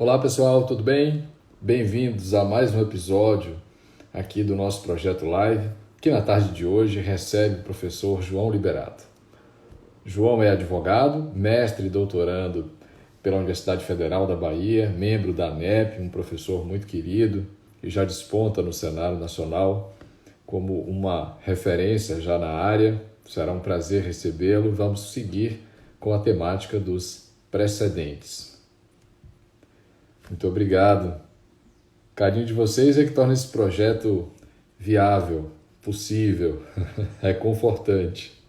Olá pessoal, tudo bem? Bem-vindos a mais um episódio aqui do nosso projeto Live, que na tarde de hoje recebe o professor João Liberato. João é advogado, mestre e doutorando pela Universidade Federal da Bahia, membro da ANEP, um professor muito querido e já desponta no cenário nacional como uma referência já na área. Será um prazer recebê-lo. Vamos seguir com a temática dos precedentes. Muito obrigado. O carinho de vocês é que torna esse projeto viável, possível, é confortante.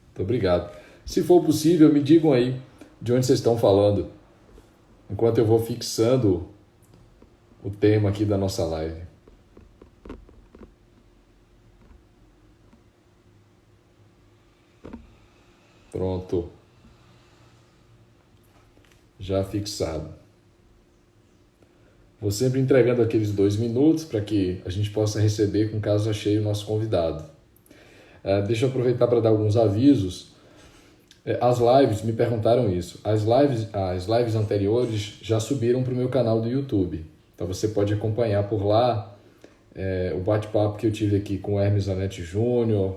Muito obrigado. Se for possível, me digam aí de onde vocês estão falando, enquanto eu vou fixando o tema aqui da nossa live. Pronto. Já fixado. Vou sempre entregando aqueles 2 minutos para que a gente possa receber com casa cheia o nosso convidado. Deixa eu aproveitar para dar alguns avisos. As lives, me perguntaram isso. As lives anteriores já subiram para o meu canal do YouTube. Então você pode acompanhar por lá o bate-papo que eu tive aqui com o Hermes Zanetti Júnior,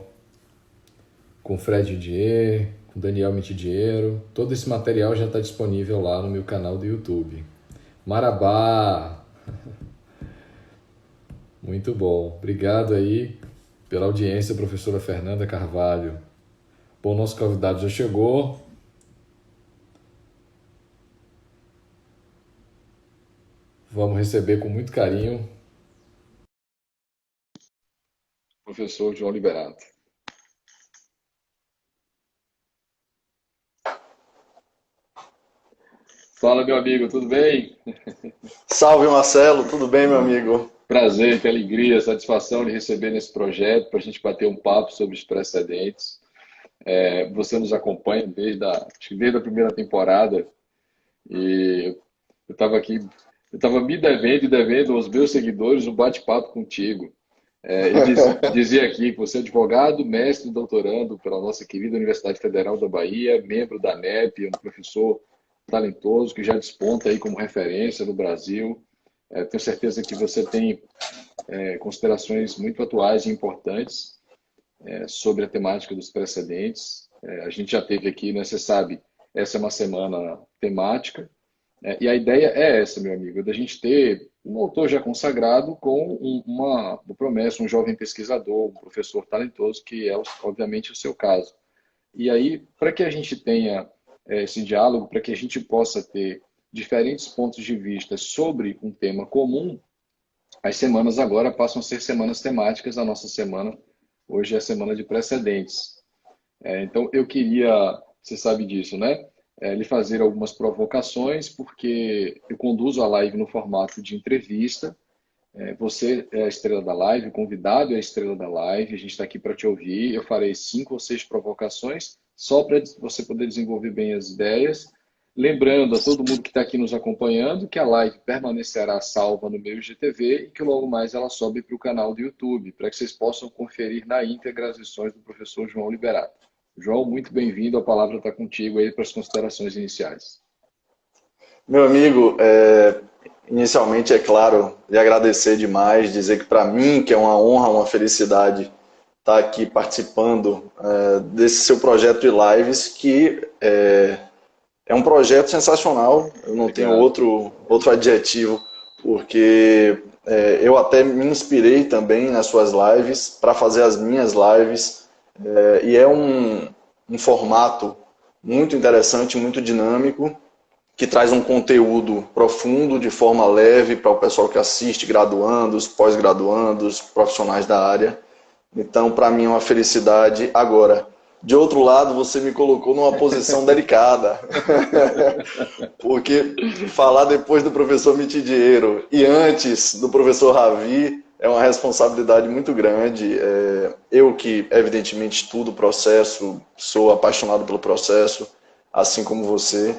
com o Fred Didier, com o Daniel Mitidiero. Todo esse material já está disponível lá no meu canal do YouTube. Marabá! Muito bom. Obrigado aí pela audiência, professora Fernanda Carvalho. Bom, nosso convidado já chegou. Vamos receber com muito carinho o professor João Liberato. Fala, meu amigo, tudo bem? Salve Marcelo, tudo bem, meu amigo? Prazer, que alegria, satisfação de receber nesse projeto para a gente bater um papo sobre os precedentes. Você nos acompanha acho que desde a primeira temporada e eu estava aqui, eu estava me devendo e devendo aos meus seguidores um bate-papo contigo. Dizia aqui que você é advogado, mestre e doutorando pela nossa querida Universidade Federal da Bahia, membro da ANEP, um professor talentoso que já desponta aí como referência no Brasil. Tenho certeza que você tem considerações muito atuais e importantes sobre a temática dos precedentes. A gente já teve aqui, né, você sabe, essa é uma semana temática, e a ideia é essa, meu amigo, da gente ter um autor já consagrado com uma promessa, um jovem pesquisador, um professor talentoso, que é, obviamente, o seu caso. E aí, para que a gente tenha esse diálogo, para que a gente possa ter diferentes pontos de vista sobre um tema comum, as semanas agora passam a ser semanas temáticas. A nossa semana hoje é a semana de precedentes. Então, eu queria, você sabe disso, né? Lhe fazer algumas provocações, porque eu conduzo a live no formato de entrevista. Você é a estrela da live, o convidado é a estrela da live, a gente está aqui para te ouvir. Eu farei 5 ou 6 provocações, só para você poder desenvolver bem as ideias. Lembrando a todo mundo que está aqui nos acompanhando que a live permanecerá salva no meu IGTV e que logo mais ela sobe para o canal do YouTube, para que vocês possam conferir na íntegra as lições do professor João Liberato. João, muito bem-vindo, a palavra está contigo aí para as considerações iniciais. Meu amigo, inicialmente, é claro, lhe agradecer demais, dizer que para mim, que é uma honra, uma felicidade estar aqui participando desse seu projeto de lives, que é um projeto sensacional, eu não tenho Obrigado. outro adjetivo, porque eu até me inspirei também nas suas lives para fazer as minhas lives, e é um formato muito interessante, muito dinâmico, que traz um conteúdo profundo de forma leve para o pessoal que assiste, graduandos, pós-graduandos, profissionais da área. Então, para mim é uma felicidade. Agora, de outro lado, você me colocou numa posição delicada, porque falar depois do professor Mitidiero e antes do professor Ravi é uma responsabilidade muito grande. Eu que, evidentemente, estudo o processo, sou apaixonado pelo processo, assim como você,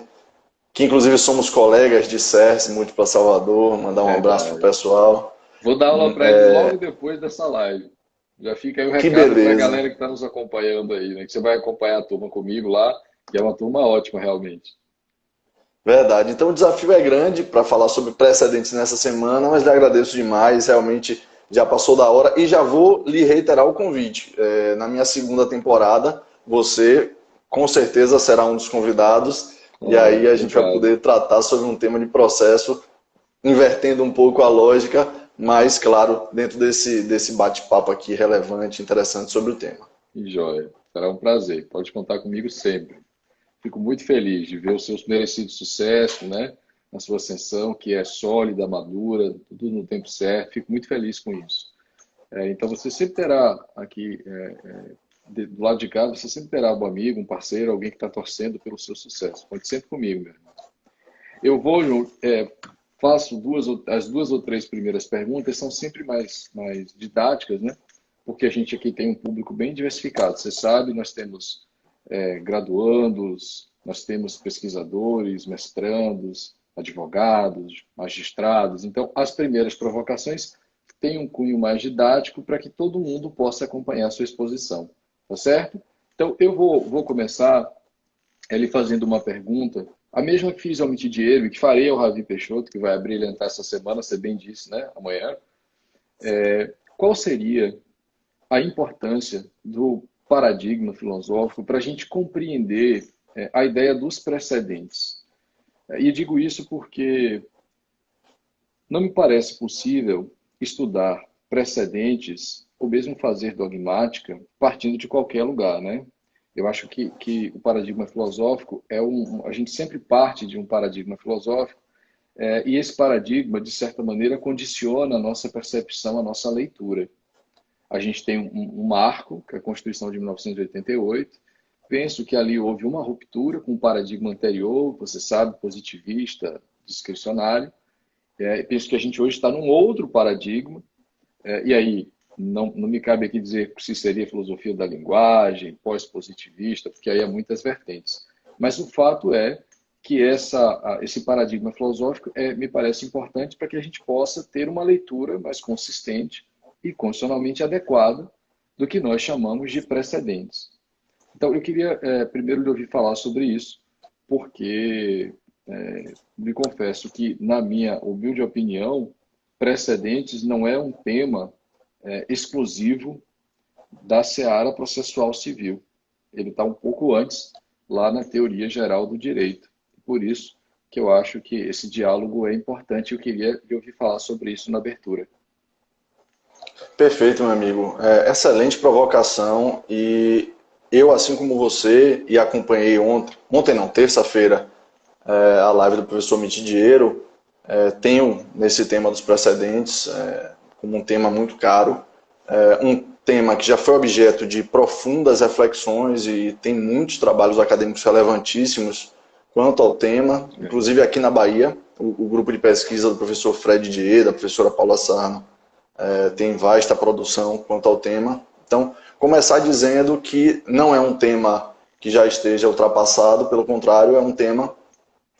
que inclusive somos colegas de CERS, Múltipla Salvador, mandar um abraço pro Verdade. pessoal. Vou dar aula para eles logo depois dessa live. Já fica aí o Que recado para a beleza. galera que está nos acompanhando aí, né? Que você vai acompanhar a turma comigo lá, e é uma turma ótima, realmente. Verdade. Então o desafio é grande para falar sobre precedentes nessa semana, mas lhe agradeço demais, realmente já passou da hora e já vou lhe reiterar o convite. Na minha segunda temporada, você com certeza será um dos convidados e Oh, aí a gente vai obrigado. poder tratar sobre um tema de processo, invertendo um pouco a lógica, mas claro, dentro desse bate-papo aqui relevante, interessante sobre o tema. E joia. Será um prazer. Pode contar comigo sempre. Fico muito feliz de ver o seu merecido sucesso, né? Na sua ascensão, que é sólida, madura, tudo no tempo certo. Fico muito feliz com isso. Então você sempre terá aqui, do lado de cá, você sempre terá um amigo, um parceiro, alguém que está torcendo pelo seu sucesso. Conte sempre comigo, meu irmão. Eu vou, faço as duas ou três primeiras perguntas são sempre mais didáticas, né? Porque a gente aqui tem um público bem diversificado. Você sabe, nós temos graduandos, nós temos pesquisadores, mestrandos, advogados, magistrados. Então, as primeiras provocações têm um cunho mais didático para que todo mundo possa acompanhar a sua exposição, tá certo? Então, eu vou começar ele fazendo uma pergunta, a mesma que fiz ao Mitidiero e que farei ao Ravi Peixoto, que vai brilhantar essa semana, você bem disse, né? Amanhã. Qual seria a importância do paradigma filosófico para a gente compreender a ideia dos precedentes? E digo isso porque não me parece possível estudar precedentes ou mesmo fazer dogmática partindo de qualquer lugar, né? Eu acho que o paradigma filosófico a gente sempre parte de um paradigma filosófico e esse paradigma, de certa maneira, condiciona a nossa percepção, a nossa leitura. A gente tem um marco, que é a Constituição de 1988. Penso que ali houve uma ruptura com o paradigma anterior, você sabe, positivista, discricionário. Penso que a gente hoje está num outro paradigma, e aí não me cabe aqui dizer se seria filosofia da linguagem, pós-positivista, porque aí há muitas vertentes. Mas o fato é que esse paradigma filosófico me parece importante para que a gente possa ter uma leitura mais consistente e constitucionalmente adequada do que nós chamamos de precedentes. Então, eu queria primeiro lhe ouvir falar sobre isso, porque lhe confesso que, na minha humilde opinião, precedentes não é um tema exclusivo da seara processual civil. Ele está um pouco antes, lá na teoria geral do direito. Por isso que eu acho que esse diálogo é importante e eu queria lhe ouvir falar sobre isso na abertura. Perfeito, meu amigo. Excelente provocação e eu, assim como você, e acompanhei ontem não, terça-feira, a live do professor Mitidiero, tenho nesse tema dos precedentes como um tema muito caro, um tema que já foi objeto de profundas reflexões e tem muitos trabalhos acadêmicos relevantíssimos quanto ao tema, inclusive aqui na Bahia, o grupo de pesquisa do professor Fred Dier, da professora Paula Sarno, tem vasta produção quanto ao tema. Então, começar dizendo que não é um tema que já esteja ultrapassado, pelo contrário, é um tema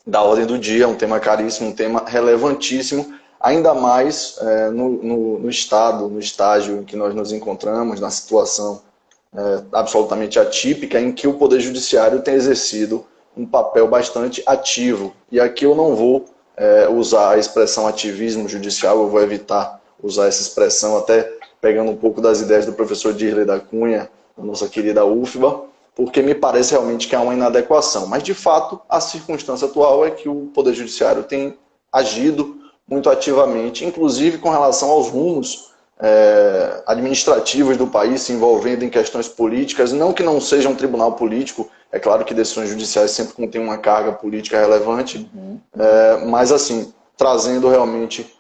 da ordem do dia, um tema caríssimo, um tema relevantíssimo, ainda mais no estado, no estágio em que nós nos encontramos, na situação absolutamente atípica, em que o Poder Judiciário tem exercido um papel bastante ativo. E aqui eu não vou usar a expressão ativismo judicial, eu vou evitar usar essa expressão, até pegando um pouco das ideias do professor Dirley da Cunha, da nossa querida UFBA, porque me parece realmente que há uma inadequação. Mas, de fato, a circunstância atual é que o Poder Judiciário tem agido muito ativamente, inclusive com relação aos rumos administrativos do país, se envolvendo em questões políticas, não que não seja um tribunal político, é claro que decisões judiciais sempre contêm uma carga política relevante, mas, assim, trazendo realmente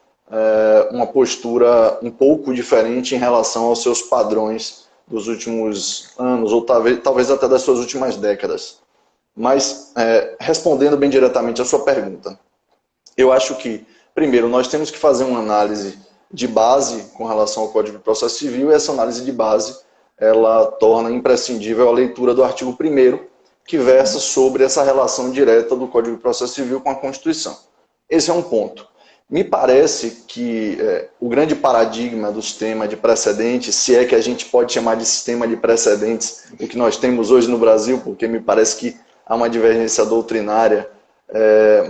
uma postura um pouco diferente em relação aos seus padrões dos últimos anos, ou talvez até das suas últimas décadas. Mas, respondendo bem diretamente à sua pergunta, eu acho que, primeiro, nós temos que fazer uma análise de base com relação ao Código de Processo Civil, e essa análise de base ela torna imprescindível a leitura do artigo 1º, que versa sobre essa relação direta do Código de Processo Civil com a Constituição. Esse é um ponto. Me parece que o grande paradigma do sistema de precedentes, se é que a gente pode chamar de sistema de precedentes o que nós temos hoje no Brasil, porque me parece que há uma divergência doutrinária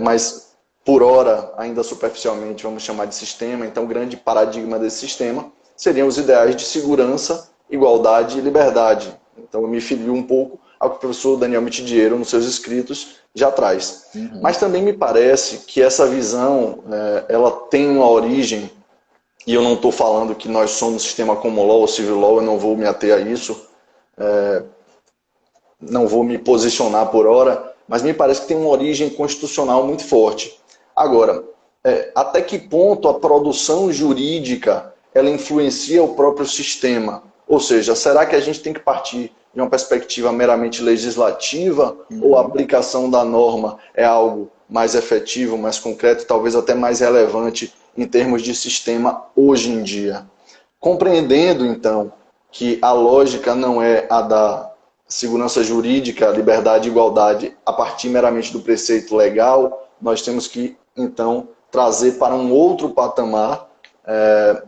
mas por hora, ainda superficialmente, vamos chamar de sistema. Então, o grande paradigma desse sistema seriam os ideais de segurança, igualdade e liberdade. Então, eu me filio um pouco ao que o professor Daniel Mitidiero, nos seus escritos, já traz. Mas também me parece que essa visão, ela tem uma origem, e eu não estou falando que nós somos um sistema common law ou civil law, eu não vou me ater a isso, não vou me posicionar por hora, mas me parece que tem uma origem constitucional muito forte. Agora, até que ponto a produção jurídica ela influencia o próprio sistema? Ou seja, será que a gente tem que partir de uma perspectiva meramente legislativa ou a aplicação da norma é algo mais efetivo, mais concreto, talvez até mais relevante em termos de sistema hoje em dia? Compreendendo, então, que a lógica não é a da segurança jurídica, liberdade e igualdade a partir meramente do preceito legal, nós temos que, então, trazer para um outro patamar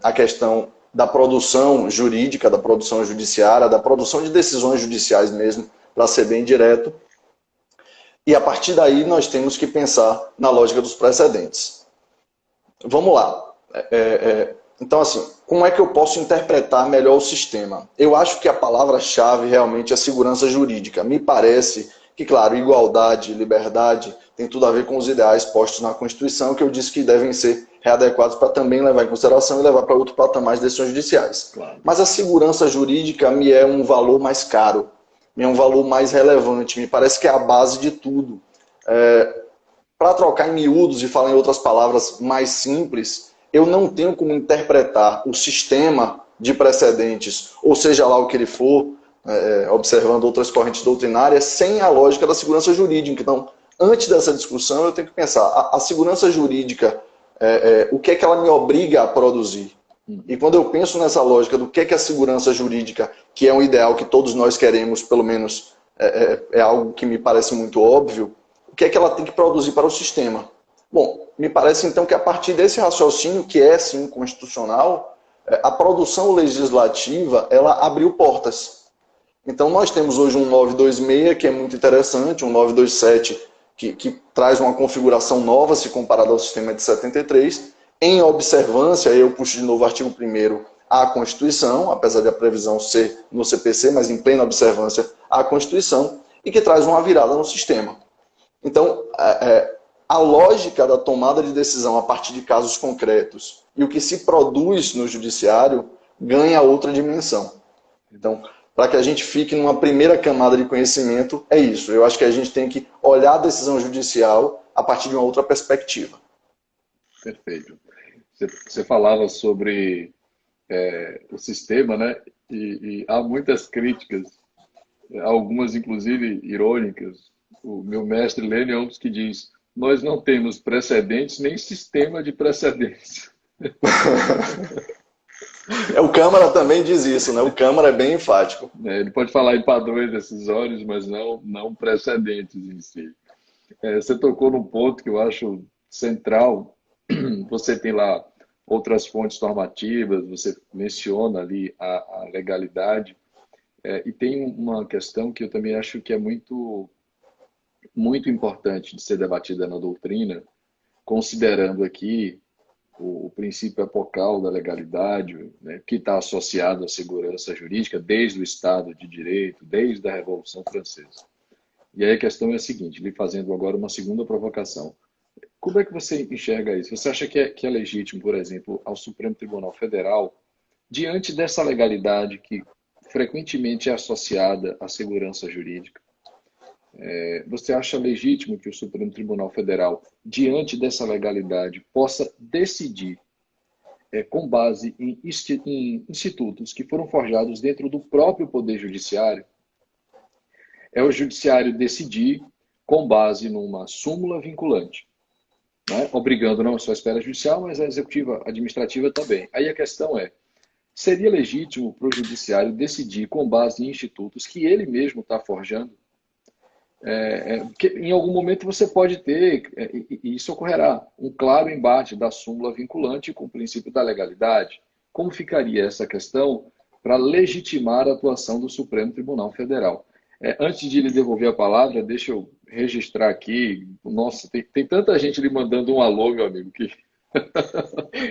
a questão da produção jurídica, da produção judiciária, da produção de decisões judiciais mesmo, para ser bem direto. E a partir daí nós temos que pensar na lógica dos precedentes. Vamos lá. Então, assim, como é que eu posso interpretar melhor o sistema? Eu acho que a palavra-chave realmente é segurança jurídica. Me parece que, claro, igualdade, liberdade, tem tudo a ver com os ideais postos na Constituição, que eu disse que devem ser readequados para também levar em consideração e levar para outro patamar de decisões judiciais. Claro. Mas a segurança jurídica me é um valor mais caro, me é um valor mais relevante, me parece que é a base de tudo. Para trocar em miúdos e falar em outras palavras mais simples, eu não tenho como interpretar o sistema de precedentes, ou seja lá o que ele for, observando outras correntes doutrinárias, sem a lógica da segurança jurídica. Então, antes dessa discussão, eu tenho que pensar, a segurança jurídica, o que é que ela me obriga a produzir? E quando eu penso nessa lógica do que é a segurança jurídica, que é um ideal que todos nós queremos, pelo menos é algo que me parece muito óbvio, o que é que ela tem que produzir para o sistema? Bom, me parece então que a partir desse raciocínio, que é sim constitucional, a produção legislativa, ela abriu portas. Então nós temos hoje um 926 que é muito interessante, um 927 que traz uma configuração nova se comparado ao sistema de 73, em observância, eu puxo de novo o artigo 1º à Constituição, apesar de a previsão ser no CPC, mas em plena observância à Constituição, e que traz uma virada no sistema. Então, a lógica da tomada de decisão a partir de casos concretos e o que se produz no judiciário ganha outra dimensão. Então, para que a gente fique numa primeira camada de conhecimento, é isso. Eu acho que a gente tem que olhar a decisão judicial a partir de uma outra perspectiva. Perfeito. Você falava sobre o sistema, né? E há muitas críticas, algumas inclusive irônicas. O meu mestre Lênin é um dos que diz: nós não temos precedentes nem sistema de precedentes. O Câmara também diz isso, né? O Câmara é bem enfático. Ele pode falar em padrões decisórios, mas não precedentes em si. Você tocou num ponto que eu acho central. Você tem lá outras fontes normativas, você menciona ali a legalidade, e tem uma questão que eu também acho que é muito, muito importante de ser debatida na doutrina, considerando aqui o princípio apocal da legalidade, né, que está associado à segurança jurídica desde o Estado de Direito, desde a Revolução Francesa. E aí a questão é a seguinte, lhe fazendo agora uma segunda provocação. Como é que você enxerga isso? Você acha que é legítimo, por exemplo, ao Supremo Tribunal Federal, diante dessa legalidade que frequentemente é associada à segurança jurídica, você acha legítimo que o Supremo Tribunal Federal, diante dessa legalidade, possa decidir, com base em institutos que foram forjados dentro do próprio Poder Judiciário, o Judiciário decidir com base numa súmula vinculante, né? Obrigando não só a esfera judicial, mas a executiva administrativa também. Aí a questão seria legítimo para o Judiciário decidir com base em institutos que ele mesmo está forjando? Porque em algum momento você pode ter, e isso ocorrerá, um claro embate da súmula vinculante com o princípio da legalidade. Como ficaria essa questão para legitimar a atuação do Supremo Tribunal Federal? Antes de lhe devolver a palavra, deixa eu registrar aqui. Nossa, tem tanta gente lhe mandando um alô, meu amigo, que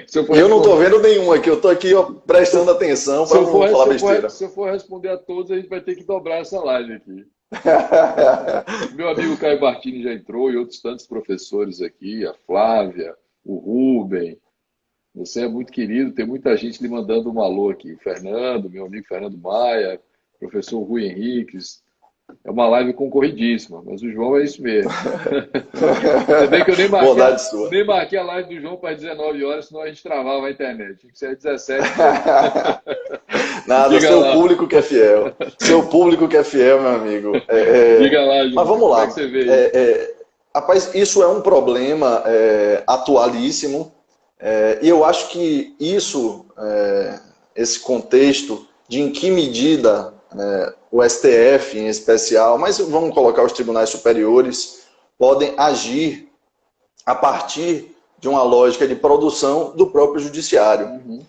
se eu for Eu não estou responder, vendo nenhum aqui, eu estou aqui ó, prestando atenção se para eu não for, falar se eu for, besteira. se eu for responder a todos, a gente vai ter que dobrar essa live aqui. Meu amigo Caio Bartini já entrou e outros tantos professores aqui, a Flávia, o Rubem. Você é muito querido, tem muita gente lhe mandando um alô aqui. O Fernando, meu amigo Fernando Maia, professor Rui Henriques. É uma live concorridíssima, mas o João é isso mesmo. Ainda bem que eu Bondade sua. nem marquei a live do João para 19 horas, senão a gente travava a internet. Tinha que ser às 17 mesmo. Nada, Diga seu lá, público que é fiel. Seu público que é fiel, meu amigo. diga lá, Mas João, vamos como é que lá. você vê isso? Rapaz, isso é um problema atualíssimo. E eu acho que esse contexto de em que medida o STF em especial, mas vamos colocar os tribunais superiores, podem agir a partir de uma lógica de produção do próprio judiciário. Uhum,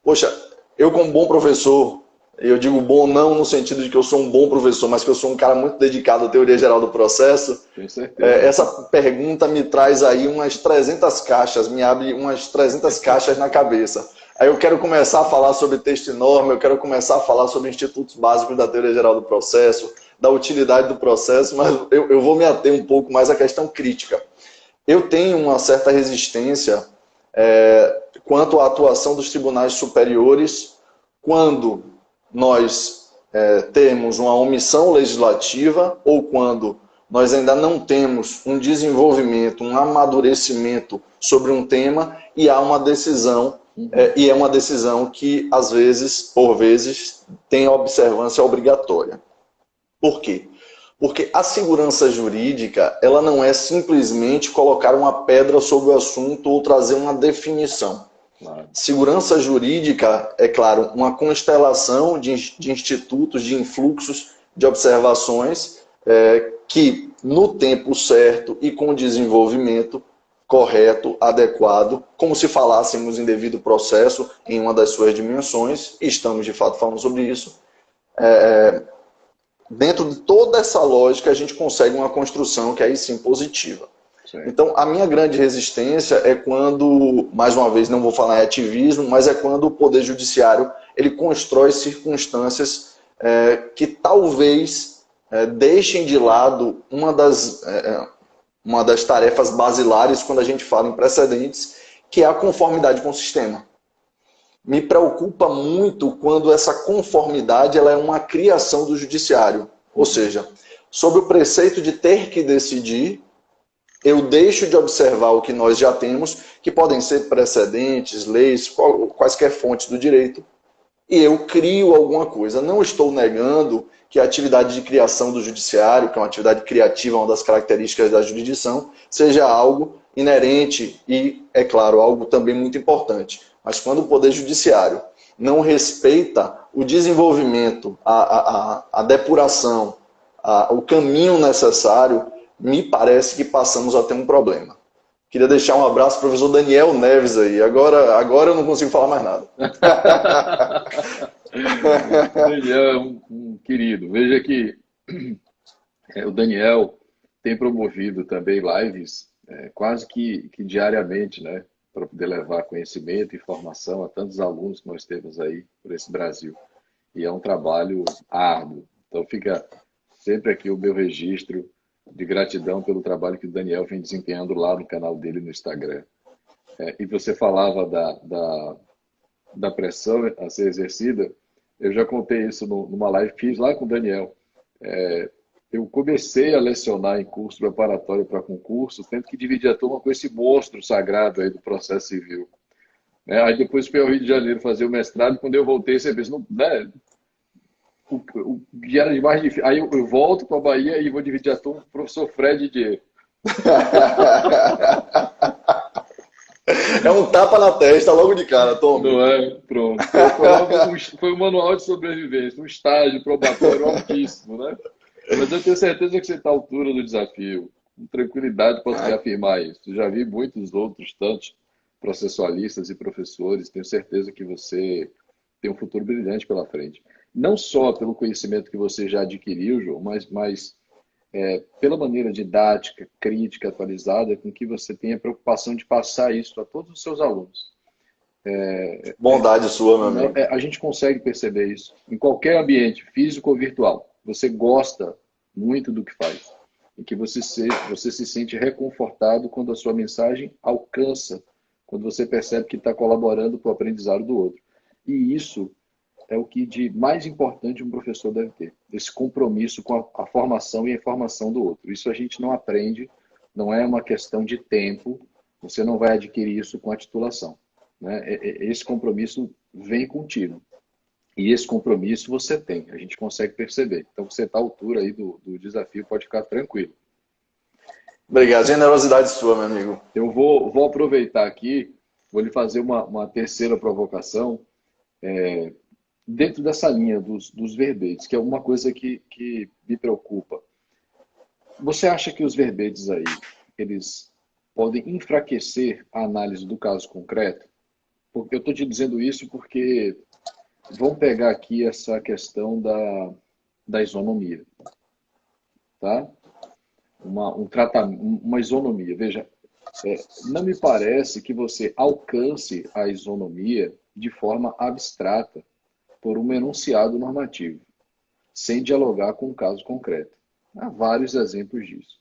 Poxa, eu como bom professor, eu digo bom não no sentido de que eu sou um bom professor, mas que eu sou um cara muito dedicado à teoria geral do processo, tenho certeza. essa pergunta me traz aí umas 300 caixas, me abre umas 300 caixas na cabeça. Aí eu quero começar a falar sobre texto e norma, eu quero começar a falar sobre institutos básicos da teoria geral do processo, da utilidade do processo, mas eu vou me ater um pouco mais à questão crítica. Eu tenho uma certa resistência quanto à atuação dos tribunais superiores quando nós temos uma omissão legislativa ou quando nós ainda não temos um desenvolvimento, um amadurecimento sobre um tema e há uma decisão, e é uma decisão que, às vezes, por vezes, tem observância obrigatória. Por quê? Porque a segurança jurídica, ela não é simplesmente colocar uma pedra sobre o assunto ou trazer uma definição. Claro. Segurança jurídica, é claro, uma constelação de institutos, de influxos, de observações que, no tempo certo e com desenvolvimento correto, adequado, como se falássemos em devido processo, em uma das suas dimensões, e estamos de fato falando sobre isso, dentro de toda essa lógica, a gente consegue uma construção que aí sim positiva. Certo. Então, a minha grande resistência é quando, mais uma vez, não vou falar em ativismo, mas é quando o Poder Judiciário ele constrói circunstâncias que talvez deixem de lado uma das tarefas basilares quando a gente fala em precedentes, que é a conformidade com o sistema. Me preocupa muito quando essa conformidade ela é uma criação do judiciário. Ou seja, sob o preceito de ter que decidir, eu deixo de observar o que nós já temos, que podem ser precedentes, leis, quaisquer fontes do direito, e eu crio alguma coisa. Não estou negando que a atividade de criação do judiciário, que é uma atividade criativa, uma das características da jurisdição, seja algo inerente e, é claro, algo também muito importante. Mas quando o Poder Judiciário não respeita o desenvolvimento, a depuração, o caminho necessário, me parece que passamos a ter um problema. Queria deixar um abraço para o professor Daniel Neves aí. Agora eu não consigo falar mais nada. Daniel é um querido. Veja que o Daniel tem promovido também lives quase que diariamente, né? Para poder levar conhecimento e informação a tantos alunos que nós temos aí por esse Brasil. E é um trabalho árduo. Então fica sempre aqui o meu registro de gratidão pelo trabalho que o Daniel vem desempenhando lá no canal dele no Instagram. E você falava da pressão a ser exercida. Eu já contei isso numa live que fiz lá com o Daniel. Eu comecei a lecionar em curso preparatório para concurso, tendo que dividir a turma com esse monstro sagrado aí do processo civil. Aí depois fui ao Rio de Janeiro fazer o mestrado, quando eu voltei, você pensa, não, né? O que era de mais difícil. Aí eu volto para a Bahia e vou dividir a turma com o professor Fred Dier. É um tapa na testa logo de cara, Tom. Não é? Pronto. Foi um manual de sobrevivência, um estágio probatório altíssimo, né? Mas eu tenho certeza que você está à altura do desafio. Com tranquilidade posso te afirmar isso. Já vi muitos outros, tantos processualistas e professores. Tenho certeza que você tem um futuro brilhante pela frente. Não só pelo conhecimento que você já adquiriu, João, mas pela maneira didática, crítica, atualizada, com que você tenha preocupação de passar isso a todos os seus alunos. Bondade sua, meu amigo. A gente consegue perceber isso em qualquer ambiente, físico ou virtual. Você gosta muito do que faz e que você se sente reconfortado quando a sua mensagem alcança, quando você percebe que está colaborando para o aprendizado do outro. E isso é o que de mais importante um professor deve ter, esse compromisso com a formação e a informação do outro. Isso a gente não aprende, não é uma questão de tempo, você não vai adquirir isso com a titulação, né? Esse compromisso vem contigo. E esse compromisso você tem, a gente consegue perceber. Então você está à altura aí do desafio, pode ficar tranquilo. Obrigado, generosidade sua, meu amigo. Eu vou aproveitar aqui, vou lhe fazer uma terceira provocação, dentro dessa linha dos verbetes, que é uma coisa que me preocupa. Você acha que os verbetes aí, eles podem enfraquecer a análise do caso concreto? Porque eu estou te dizendo isso porque vamos pegar aqui essa questão da isonomia, tá? Uma isonomia. Veja, não me parece que você alcance a isonomia de forma abstrata por um enunciado normativo, sem dialogar com o caso concreto. Há vários exemplos disso.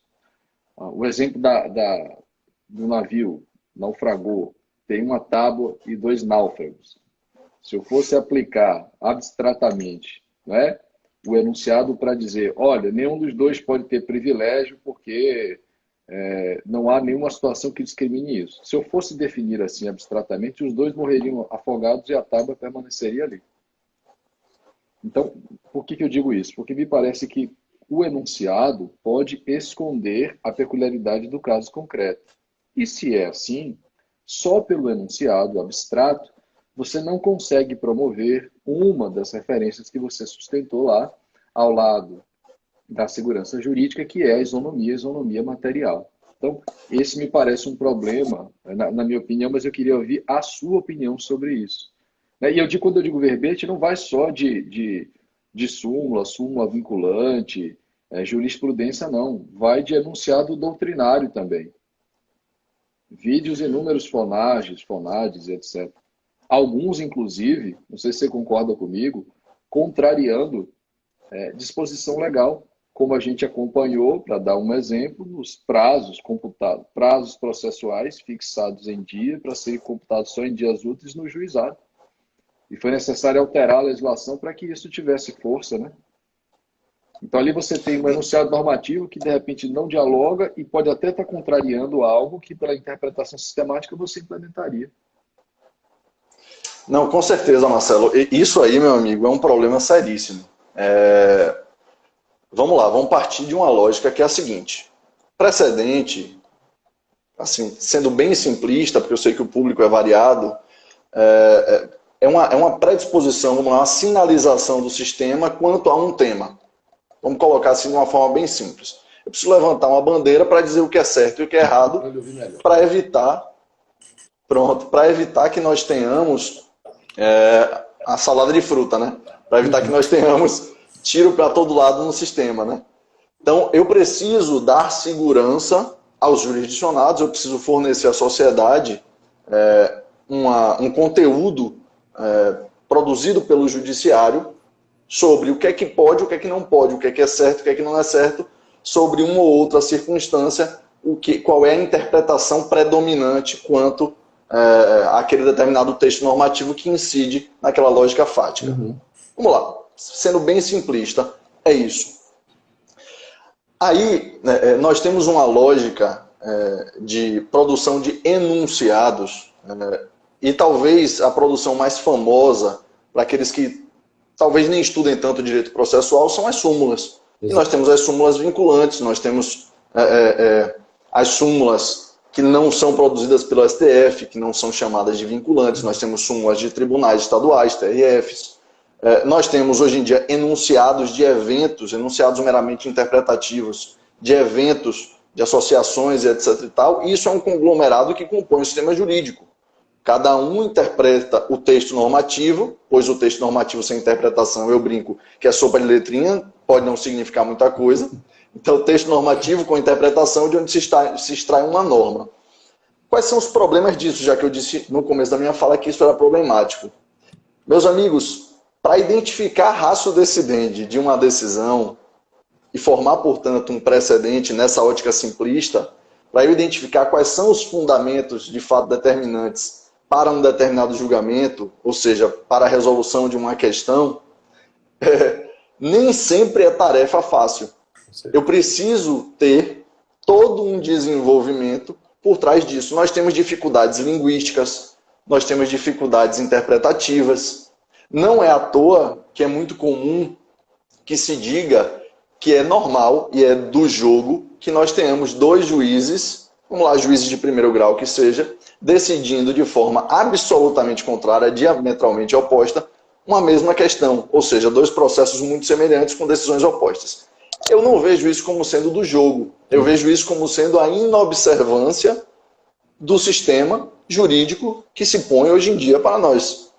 O exemplo do navio naufragou, tem uma tábua e 2 náufragos. Se eu fosse aplicar abstratamente, né, o enunciado para dizer, olha, nenhum dos dois pode ter privilégio porque não há nenhuma situação que discrimine isso. Se eu fosse definir assim abstratamente, os dois morreriam afogados e a tábua permaneceria ali. Então, por que eu digo isso? Porque me parece que o enunciado pode esconder a peculiaridade do caso concreto. E se é assim, só pelo enunciado abstrato, você não consegue promover uma das referências que você sustentou lá, ao lado da segurança jurídica, que é a isonomia material. Então, esse me parece um problema, na minha opinião, mas eu queria ouvir a sua opinião sobre isso. E quando eu digo verbete, não vai só de súmula vinculante, jurisprudência, não. Vai de enunciado doutrinário também. Vídeos inúmeros fonades, etc. Alguns, inclusive, não sei se você concorda comigo, contrariando disposição legal, como a gente acompanhou, para dar um exemplo, nos prazos computados, prazos processuais fixados em dia, para serem computados só em dias úteis no juizado. E foi necessário alterar a legislação para que isso tivesse força, né? Então ali você tem um enunciado normativo que de repente não dialoga e pode até estar contrariando algo que pela interpretação sistemática você implementaria. Não, com certeza, Marcelo. Isso aí, meu amigo, é um problema seríssimo. Vamos lá, vamos partir de uma lógica que é a seguinte. Precedente, assim, sendo bem simplista, porque eu sei que o público é variado, é uma predisposição, uma sinalização do sistema quanto a um tema. Vamos colocar assim de uma forma bem simples. Eu preciso levantar uma bandeira para dizer o que é certo e o que é errado, para evitar que nós tenhamos a salada de fruta, né? Para evitar que nós tenhamos tiro para todo lado no sistema, né? Então, eu preciso dar segurança aos jurisdicionados, eu preciso fornecer à sociedade um conteúdo produzido pelo judiciário sobre o que é que pode, o que é que não pode, o que é certo, o que é que não é certo, sobre uma ou outra circunstância, qual é a interpretação predominante quanto àquele determinado texto normativo que incide naquela lógica fática. Uhum. Vamos lá, sendo bem simplista, é isso. Aí, nós temos uma lógica de produção de enunciados, e talvez a produção mais famosa, para aqueles que talvez nem estudem tanto direito processual, são as súmulas. E nós temos as súmulas vinculantes, nós temos as súmulas que não são produzidas pelo STF, que não são chamadas de vinculantes, nós temos súmulas de tribunais estaduais, TRFs, nós temos hoje em dia enunciados de eventos, enunciados meramente interpretativos, de eventos, de associações e etc. e tal, e isso é um conglomerado que compõe o sistema jurídico. Cada um interpreta o texto normativo, pois o texto normativo sem interpretação, eu brinco, que é sopa de letrinha, pode não significar muita coisa. Então, texto normativo com interpretação de onde se extrai uma norma. Quais são os problemas disso, já que eu disse no começo da minha fala que isso era problemático? Meus amigos, para identificar a ratio decidendi de uma decisão e formar, portanto, um precedente nessa ótica simplista, para eu identificar quais são os fundamentos de fato determinantes para um determinado julgamento, ou seja, para a resolução de uma questão, nem sempre é tarefa fácil. Eu preciso ter todo um desenvolvimento por trás disso. Nós temos dificuldades linguísticas, nós temos dificuldades interpretativas. Não é à toa que é muito comum que se diga que é normal e é do jogo que nós tenhamos dois juízes, vamos lá, juízes de primeiro grau que seja, decidindo de forma absolutamente contrária, diametralmente oposta, uma mesma questão, ou seja, dois processos muito semelhantes com decisões opostas. Eu não vejo isso como sendo do jogo, eu vejo isso como sendo a inobservância do sistema jurídico que se põe hoje em dia para nós.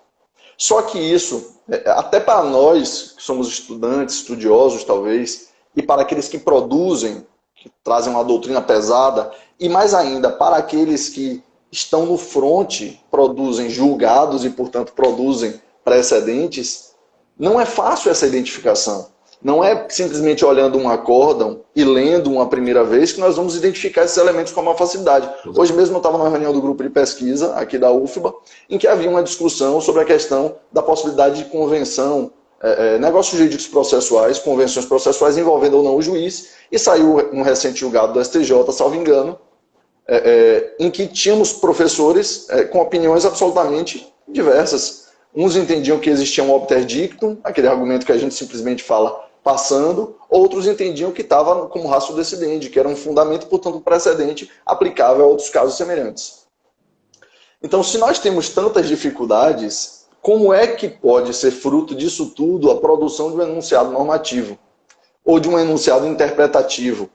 Só que isso, até para nós, que somos estudantes, estudiosos talvez, e para aqueles que produzem, que trazem uma doutrina pesada, e mais ainda, para aqueles que estão no fronte, produzem julgados e, portanto, produzem precedentes, não é fácil essa identificação. Não é simplesmente olhando um acórdão e lendo uma primeira vez que nós vamos identificar esses elementos com uma facilidade. Hoje mesmo eu estava numa reunião do grupo de pesquisa aqui da UFBA, em que havia uma discussão sobre a questão da possibilidade de convenção, negócios jurídicos processuais, convenções processuais envolvendo ou não o juiz, e saiu um recente julgado do STJ, salvo engano, em que tínhamos professores com opiniões absolutamente diversas. Uns entendiam que existia um obter dictum, aquele argumento que a gente simplesmente fala passando, outros entendiam que estava como ratio decidendi, que era um fundamento, portanto, um precedente aplicável a outros casos semelhantes. Então, se nós temos tantas dificuldades, como é que pode ser fruto disso tudo a produção de um enunciado normativo ou de um enunciado interpretativo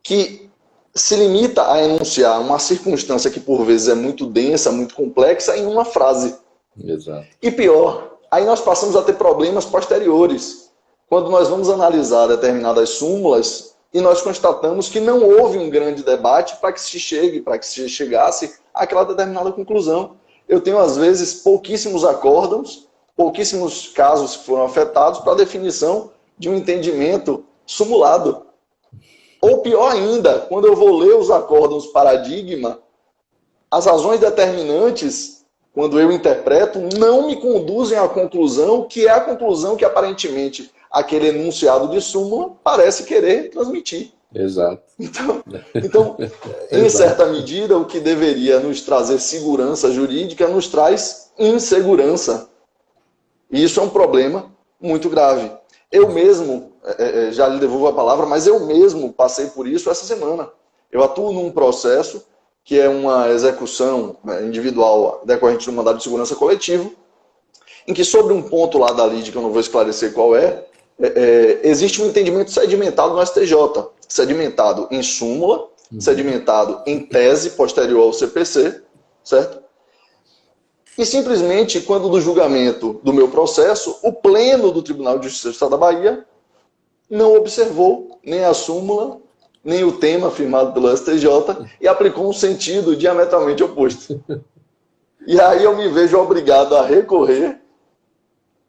que se limita a enunciar uma circunstância que, por vezes, é muito densa, muito complexa, em uma frase? Exato. E pior, aí nós passamos a ter problemas posteriores. Quando nós vamos analisar determinadas súmulas e nós constatamos que não houve um grande debate para que se chegasse àquela determinada conclusão. Eu tenho, às vezes, pouquíssimos acórdãos, pouquíssimos casos que foram afetados para a definição de um entendimento sumulado. Ou pior ainda, quando eu vou ler os acórdãos paradigma, as razões determinantes, quando eu interpreto, não me conduzem à conclusão que é a conclusão que aparentemente aquele enunciado de súmula parece querer transmitir. Exato. Então em certa medida, o que deveria nos trazer segurança jurídica nos traz insegurança. E isso é um problema muito grave. Eu mesmo, já lhe devolvo a palavra, mas eu mesmo passei por isso essa semana. Eu atuo num processo que é uma execução individual decorrente de um mandado de segurança coletivo, em que sobre um ponto lá da lide, que eu não vou esclarecer qual existe um entendimento sedimentado no STJ, sedimentado em súmula, sedimentado em tese posterior ao CPC, certo? E simplesmente, quando do julgamento do meu processo, o pleno do Tribunal de Justiça do Estado da Bahia não observou nem a súmula, nem o tema afirmado pelo STJ e aplicou um sentido diametralmente oposto. E aí eu me vejo obrigado a recorrer,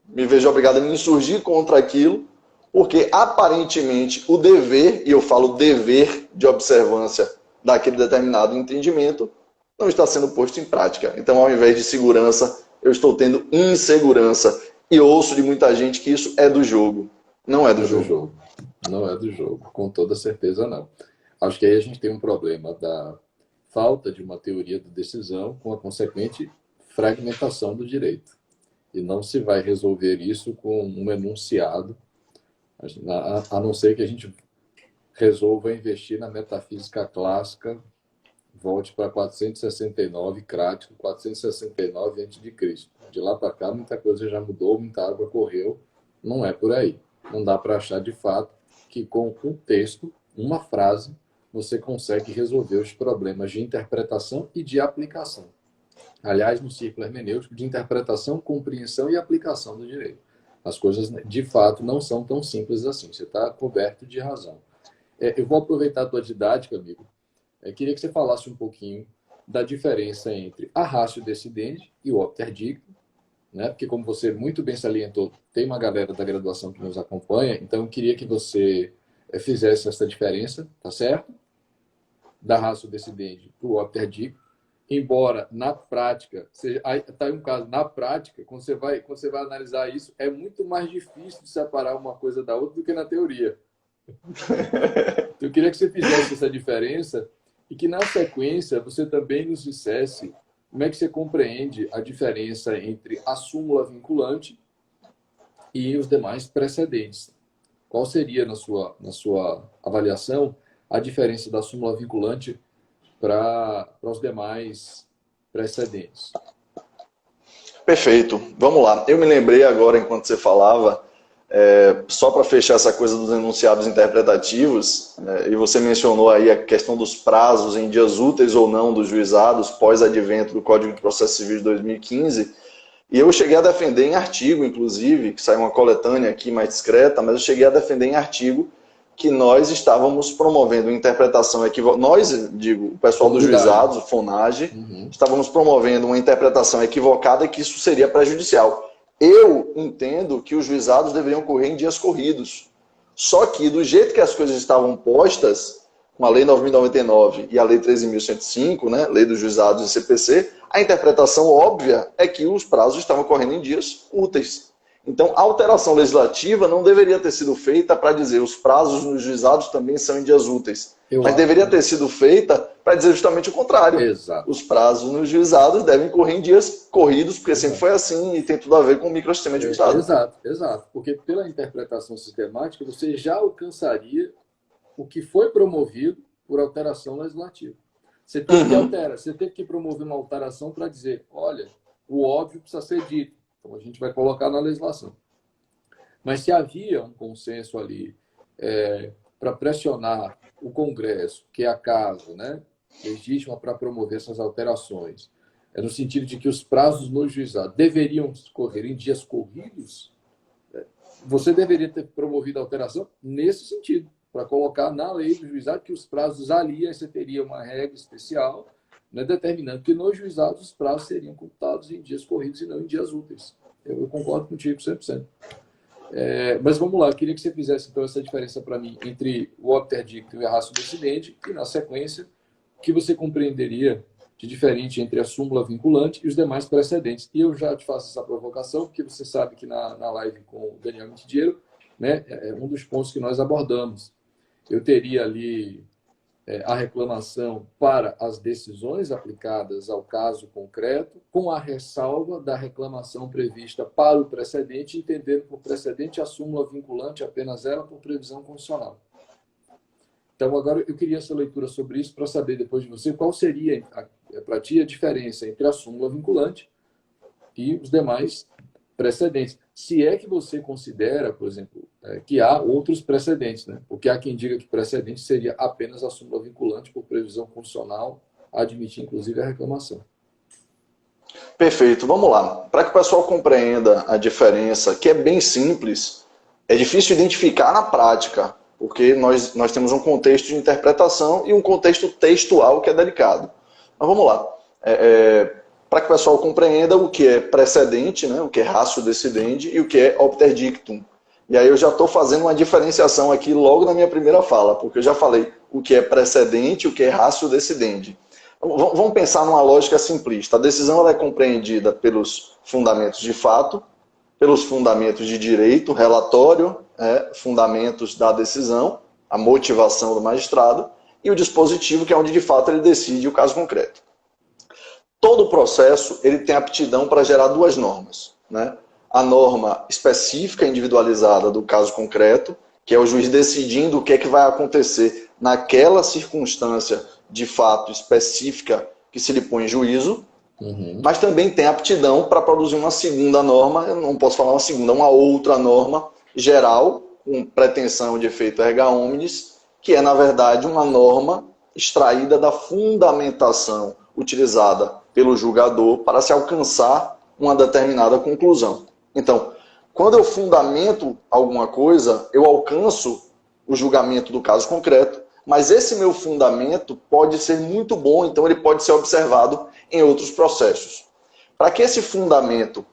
me vejo obrigado a me insurgir contra aquilo, porque aparentemente o dever, e eu falo dever de observância daquele determinado entendimento, não está sendo posto em prática. Então, ao invés de segurança, eu estou tendo insegurança. E ouço de muita gente que isso é do jogo. Não é do jogo. Não é do jogo, com toda certeza não. Acho que aí a gente tem um problema da falta de uma teoria da decisão com a consequente fragmentação do direito. E não se vai resolver isso com um enunciado, a não ser que a gente resolva investir na metafísica clássica, volte para 469, Crático, 469 a.C. De lá para cá, muita coisa já mudou, muita água correu. Não é por aí. Não dá para achar, de fato, que com um texto, uma frase, você consegue resolver os problemas de interpretação e de aplicação. Aliás, no círculo hermenêutico, de interpretação, compreensão e aplicação do direito. As coisas, de fato, não são tão simples assim. Você está coberto de razão. Eu vou aproveitar a tua didática, amigo. Queria que você falasse um pouquinho da diferença entre a ratio decidendi e o obter dictum, né? Porque, como você muito bem salientou, tem uma galera da graduação que nos acompanha, então eu queria que você fizesse essa diferença, tá certo? Da ratio decidendi para o obter dictum, embora na prática, está aí um caso, na prática, quando você vai analisar isso, é muito mais difícil de separar uma coisa da outra do que na teoria. Então, eu queria que você fizesse essa diferença e que, na sequência, você também nos dissesse como é que você compreende a diferença entre a súmula vinculante e os demais precedentes. Qual seria, na sua avaliação, a diferença da súmula vinculante para os demais precedentes? Perfeito. Vamos lá. Eu me lembrei agora, enquanto você falava, só para fechar essa coisa dos enunciados interpretativos, e você mencionou aí a questão dos prazos em dias úteis ou não dos juizados pós-advento do Código de Processo Civil de 2015, e eu cheguei a defender em artigo, inclusive, que saiu uma coletânea aqui mais discreta, mas eu cheguei a defender em artigo que nós estávamos promovendo interpretação equivocada. Nós, digo, o pessoal dos juizados, o FONAGE, estávamos promovendo uma interpretação equivocada e que isso seria prejudicial. Eu entendo que os juizados deveriam ocorrer em dias corridos. Só que, do jeito que as coisas estavam postas, com a Lei 9.099 e a Lei 13.105, né, Lei dos Juizados e CPC, a interpretação óbvia é que os prazos estavam ocorrendo em dias úteis. Então, a alteração legislativa não deveria ter sido feita para dizer os prazos nos juizados também são em dias úteis. Mas deveria ter sido feita para dizer justamente o contrário. Exato. Os prazos nos juizados devem correr em dias corridos, porque sempre foi assim e tem tudo a ver com o microsistema de juizado. Exato. Porque pela interpretação sistemática, você já alcançaria o que foi promovido por alteração legislativa. Você teve que promover uma alteração para dizer, olha, o óbvio precisa ser dito. Então, a gente vai colocar na legislação. Mas se havia um consenso ali para pressionar o Congresso, que é a casa, né, legítima para promover essas alterações, no sentido de que os prazos no juizado deveriam correr em dias corridos, você deveria ter promovido a alteração nesse sentido, para colocar na lei do juizado que os prazos ali, você teria uma regra especial, né, determinando que nos juizados os prazos seriam computados em dias corridos e não em dias úteis. Eu concordo contigo 100%. Mas vamos lá, eu queria que você fizesse então essa diferença para mim entre o obter dictum e a ratio decidendi e, na sequência, o que você compreenderia de diferente entre a súmula vinculante e os demais precedentes. E eu já te faço essa provocação, porque você sabe que na live com o Daniel Mitidiero, né, é um dos pontos que nós abordamos. Eu teria ali a reclamação para as decisões aplicadas ao caso concreto, com a ressalva da reclamação prevista para o precedente, entendendo por precedente a súmula vinculante apenas ela por previsão constitucional. Então, agora eu queria essa leitura sobre isso para saber depois de você qual seria, para ti, a diferença entre a súmula vinculante e os demais precedentes. Se é que você considera, por exemplo, que há outros precedentes, né? Porque há quem diga que precedente seria apenas a súmula vinculante por previsão constitucional, admitir inclusive a reclamação. Perfeito, vamos lá. Para que o pessoal compreenda a diferença, que é bem simples, é difícil identificar na prática, porque nós temos um contexto de interpretação e um contexto textual que é delicado. Mas vamos lá. Para que o pessoal compreenda o que é precedente, né, o que é ratio decidendi e o que é obter dictum. E aí eu já estou fazendo uma diferenciação aqui logo na minha primeira fala, porque eu já falei o que é precedente e o que é ratio decidendi. Vamos pensar numa lógica simplista. A decisão ela é compreendida pelos fundamentos de fato, pelos fundamentos de direito, relatório, fundamentos da decisão, a motivação do magistrado e o dispositivo, que é onde de fato ele decide o caso concreto. Todo o processo ele tem aptidão para gerar duas normas, né? A norma específica individualizada do caso concreto, que é o juiz decidindo o que é que vai acontecer naquela circunstância de fato específica que se lhe põe em juízo, mas também tem aptidão para produzir uma segunda norma, eu não posso falar uma segunda, uma outra norma geral, com pretensão de efeito erga omnes, que é na verdade uma norma extraída da fundamentação utilizada pelo julgador para se alcançar uma determinada conclusão. Então, Quando eu fundamento alguma coisa, eu alcanço o julgamento do caso concreto, mas esse meu fundamento pode ser muito bom, então ele pode ser observado em outros processos. Para que esse fundamento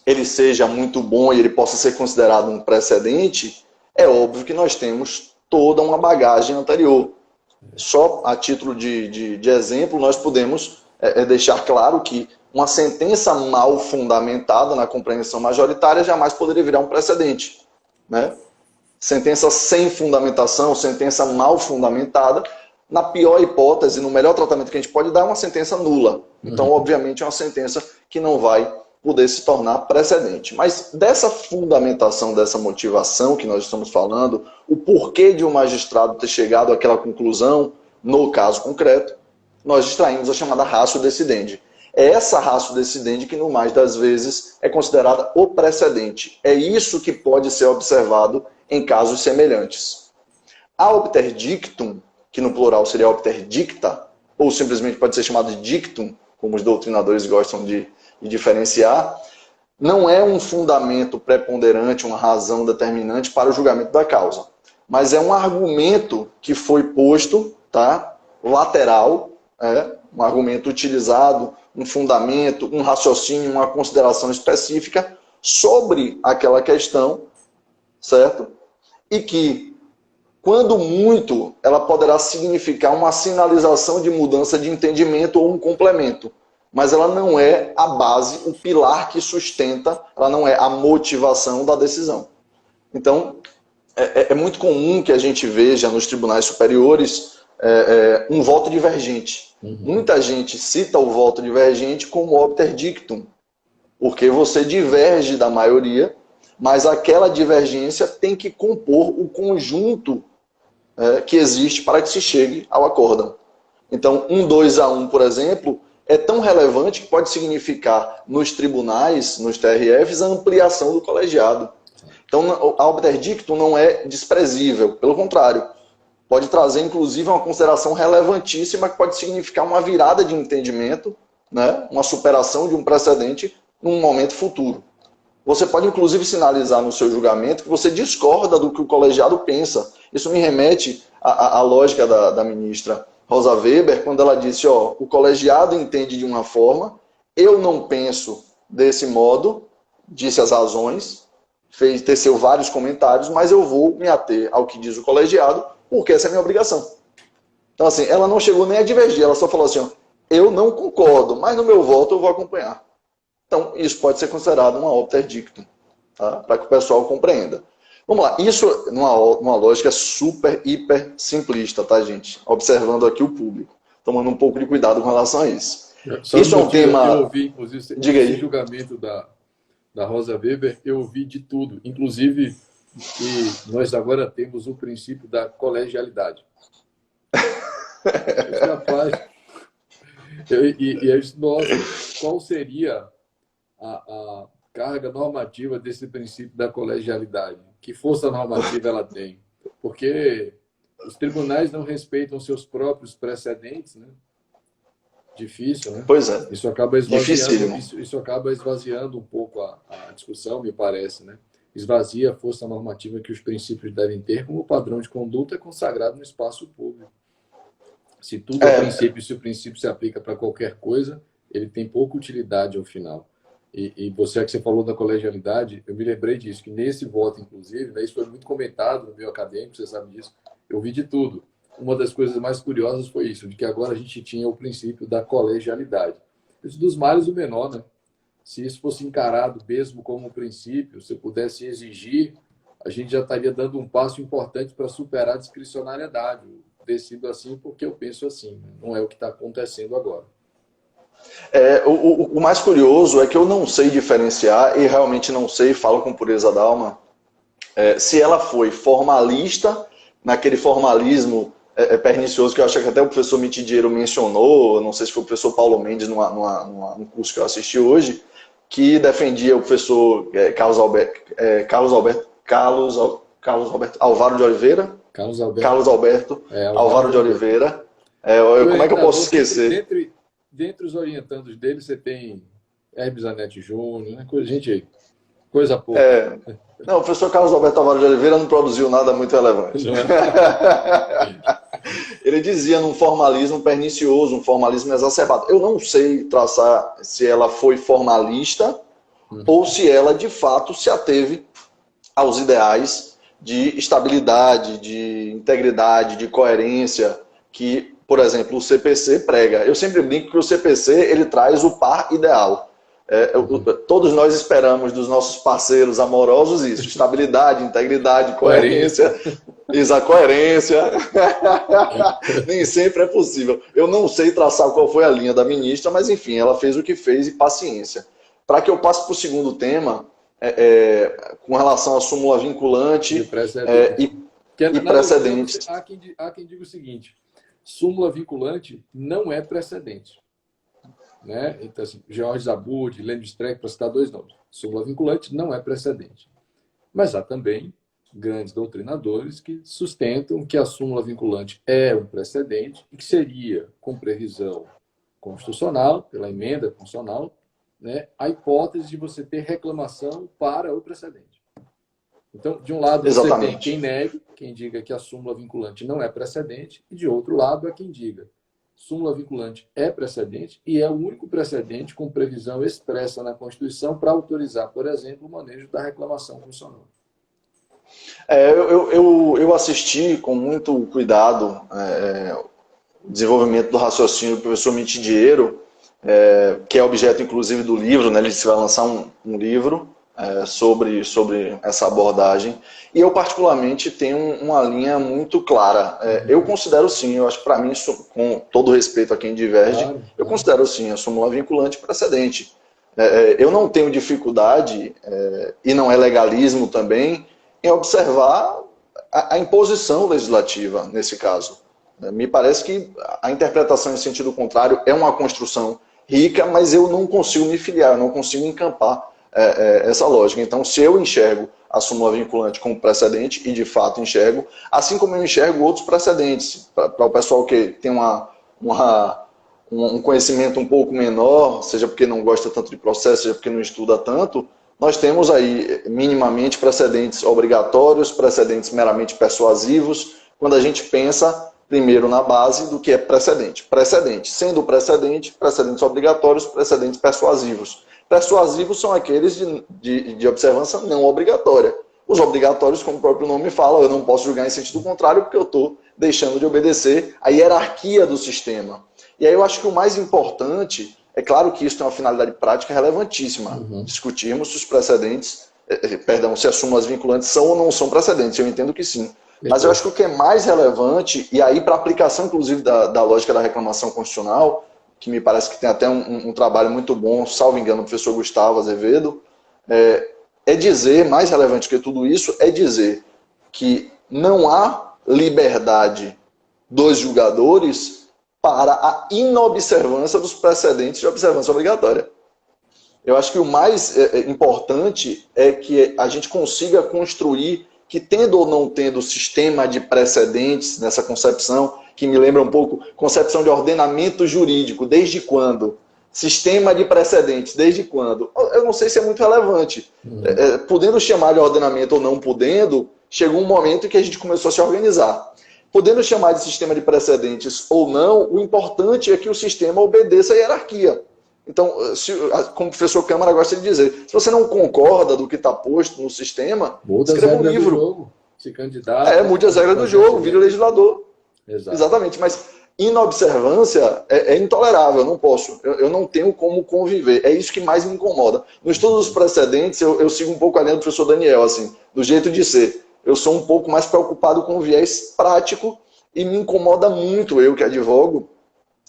ele seja muito bom e ele possa ser considerado um precedente, é óbvio que nós temos toda uma bagagem anterior. Só a título de exemplo, nós podemos deixar claro que uma sentença mal fundamentada na compreensão majoritária jamais poderia virar um precedente, né? Sentença sem fundamentação, sentença mal fundamentada, na pior hipótese, no melhor tratamento que a gente pode dar, é uma sentença nula. Então, obviamente, é uma sentença que não vai poder se tornar precedente. Mas dessa fundamentação, dessa motivação que nós estamos falando, o porquê de um magistrado ter chegado àquela conclusão, no caso concreto, nós extraímos a chamada ratio decidendi. É essa ratio decidendi que, no mais das vezes, é considerada o precedente. É isso que pode ser observado em casos semelhantes. A obter dictum, que no plural seria obter dicta, ou simplesmente pode ser chamado de dictum, como os doutrinadores gostam de diferenciar, não é um fundamento preponderante, uma razão determinante para o julgamento da causa, mas é um argumento que foi posto, tá, lateral, um argumento utilizado, um fundamento, um raciocínio, uma consideração específica sobre aquela questão, certo? E que, quando muito, ela poderá significar uma sinalização de mudança de entendimento ou um complemento. Mas ela não é a base, o pilar que sustenta, ela não é a motivação da decisão. Então, é muito comum que a gente veja nos tribunais superiores um voto divergente. Muita gente cita o voto divergente como obter dictum, porque você diverge da maioria, mas aquela divergência tem que compor o conjunto que existe para que se chegue ao acórdão. Então, 2-1, por exemplo, é tão relevante que pode significar nos tribunais, nos TRFs, a ampliação do colegiado. Então, a obter dictum não é desprezível, pelo contrário, pode trazer, inclusive, uma consideração relevantíssima que pode significar uma virada de entendimento, né? Uma superação de um precedente num momento futuro. Você pode, inclusive, sinalizar no seu julgamento que você discorda do que o colegiado pensa. Isso me remete à lógica da ministra Rosa Weber, quando ela disse, o colegiado entende de uma forma, eu não penso desse modo, disse as razões, teceu vários comentários, mas eu vou me ater ao que diz o colegiado, porque essa é a minha obrigação. Então, assim, ela não chegou nem a divergir, ela só falou assim, eu não concordo, mas no meu voto eu vou acompanhar. Então, isso pode ser considerado uma obter dictum, tá? Para que o pessoal compreenda. Vamos lá, isso numa lógica super, hiper simplista, tá, gente? Observando aqui o público, tomando um pouco de cuidado com relação a isso. Isso é um tema... Eu ouvi, inclusive, esse julgamento da Rosa Weber, eu ouvi de tudo, inclusive que nós agora temos o princípio da colegialidade. Rapaz, e eu disse, nossa, qual seria a carga normativa desse princípio da colegialidade? Que força normativa ela tem? Porque os tribunais não respeitam seus próprios precedentes, né? Difícil, né? Pois é. Isso acaba esvaziando, isso acaba esvaziando um pouco a discussão, me parece, né? Esvazia a força normativa que os princípios devem ter como padrão de conduta consagrado no espaço público. Se tudo é princípio, se o princípio se aplica para qualquer coisa, ele tem pouca utilidade ao final. E você que você falou da colegialidade, eu me lembrei disso, que nesse voto, inclusive, né, isso foi muito comentado no meio acadêmico, você sabe disso, eu vi de tudo. Uma das coisas mais curiosas foi isso, de que agora a gente tinha o princípio da colegialidade. Isso dos males o menor, né? Se isso fosse encarado mesmo como um princípio, se pudesse exigir, a gente já estaria dando um passo importante para superar a discricionariedade. Decido assim porque eu penso assim, né? Não é o que está acontecendo agora. O mais curioso é que eu não sei diferenciar, e realmente não sei, falo com pureza d'alma, se ela foi formalista, naquele formalismo pernicioso que eu acho que até o professor Mitidiero mencionou, não sei se foi o professor Paulo Mendes num curso que eu assisti hoje, que defendia o professor Carlos Alvaro de Oliveira. Carlos Alberto Alvaro de Oliveira. Como é que eu posso esquecer? Dentre os orientandos dele, você tem Hermes Anete Júnior, né? Gente aí. Coisa pouca. Não, o professor Carlos Alberto Tavares de Oliveira não produziu nada muito relevante. Ele dizia num formalismo pernicioso, um formalismo exacerbado. Eu não sei traçar se ela foi formalista ou se ela, de fato, se ateve aos ideais de estabilidade, de integridade, de coerência que, por exemplo, o CPC prega. Eu sempre brinco que o CPC ele traz o par ideal. Todos nós esperamos dos nossos parceiros amorosos isso: estabilidade, integridade, coerência. Coerência. Nem sempre é possível. Eu não sei traçar qual foi a linha da ministra, mas enfim, ela fez o que fez e paciência. Para que eu passe para o segundo tema, com relação à súmula vinculante e precedente. Há quem diga o seguinte: súmula vinculante não é precedente. Né? Então, assim, George Zabud, Lênin Streck, para citar dois nomes. Súmula vinculante não é precedente. Mas há também grandes doutrinadores que sustentam que a súmula vinculante é um precedente e que seria, com previsão constitucional, pela emenda constitucional, né, a hipótese de você ter reclamação para o precedente. Então, de um lado, você tem quem negue, quem diga que a súmula vinculante não é precedente, e de outro lado, é quem diga súmula vinculante é precedente e é o único precedente com previsão expressa na Constituição para autorizar, por exemplo, o manejo da reclamação constitucional. Eu assisti com muito cuidado o desenvolvimento do raciocínio do professor Mitidiero, que é objeto, inclusive, do livro, né? Ele vai lançar um livro sobre essa abordagem. E eu, particularmente, tenho uma linha muito clara. Eu considero, sim, eu acho que, para mim, com todo respeito a quem diverge, eu considero, sim, a súmula vinculante precedente. Eu não tenho dificuldade, e não é legalismo também, em observar a imposição legislativa, nesse caso. Me parece que a interpretação em sentido contrário é uma construção rica, mas eu não consigo me filiar, eu não consigo encampar essa lógica. Então, se eu enxergo a súmula vinculante como precedente, e de fato enxergo, assim como eu enxergo outros precedentes, para o pessoal que tem um conhecimento um pouco menor, seja porque não gosta tanto de processo, seja porque não estuda tanto, nós temos aí minimamente precedentes obrigatórios, precedentes meramente persuasivos, quando a gente pensa primeiro na base do que é precedente. Precedente, sendo precedente, precedentes obrigatórios, precedentes persuasivos. Persuasivos são aqueles de observância não obrigatória. Os obrigatórios, como o próprio nome fala, eu não posso julgar em sentido contrário porque eu estou deixando de obedecer à hierarquia do sistema. E aí eu acho que o mais importante, é claro que isso tem uma finalidade prática relevantíssima, discutirmos se os precedentes, se as súmulas vinculantes são ou não são precedentes, eu entendo que sim. Mas eu acho que o que é mais relevante, e aí para aplicação inclusive da lógica da reclamação constitucional, que me parece que tem até um trabalho muito bom, salvo engano, o professor Gustavo Azevedo, é dizer, mais relevante que tudo isso, é dizer que não há liberdade dos julgadores para a inobservância dos precedentes de observância obrigatória. Eu acho que o mais importante é que a gente consiga construir que, tendo ou não tendo sistema de precedentes nessa concepção, que me lembra um pouco concepção de ordenamento jurídico, desde quando? Sistema de precedentes, desde quando? Eu não sei se é muito relevante. Podendo chamar de ordenamento ou não podendo, chegou um momento em que a gente começou a se organizar. Podendo chamar de sistema de precedentes ou não, o importante é que o sistema obedeça à hierarquia. Então, como o professor Câmara gosta de dizer, se você não concorda do que está posto no sistema, escreva um livro. Do jogo. Se candidata. Mude as regras do jogo, vire legislador. Exato. Exatamente, mas inobservância é intolerável, eu não posso, eu não tenho como conviver, é isso que mais me incomoda. No estudo dos precedentes, eu sigo um pouco a linha do professor Daniel, assim, do jeito de ser. Eu sou um pouco mais preocupado com o viés prático e me incomoda muito, eu que advogo,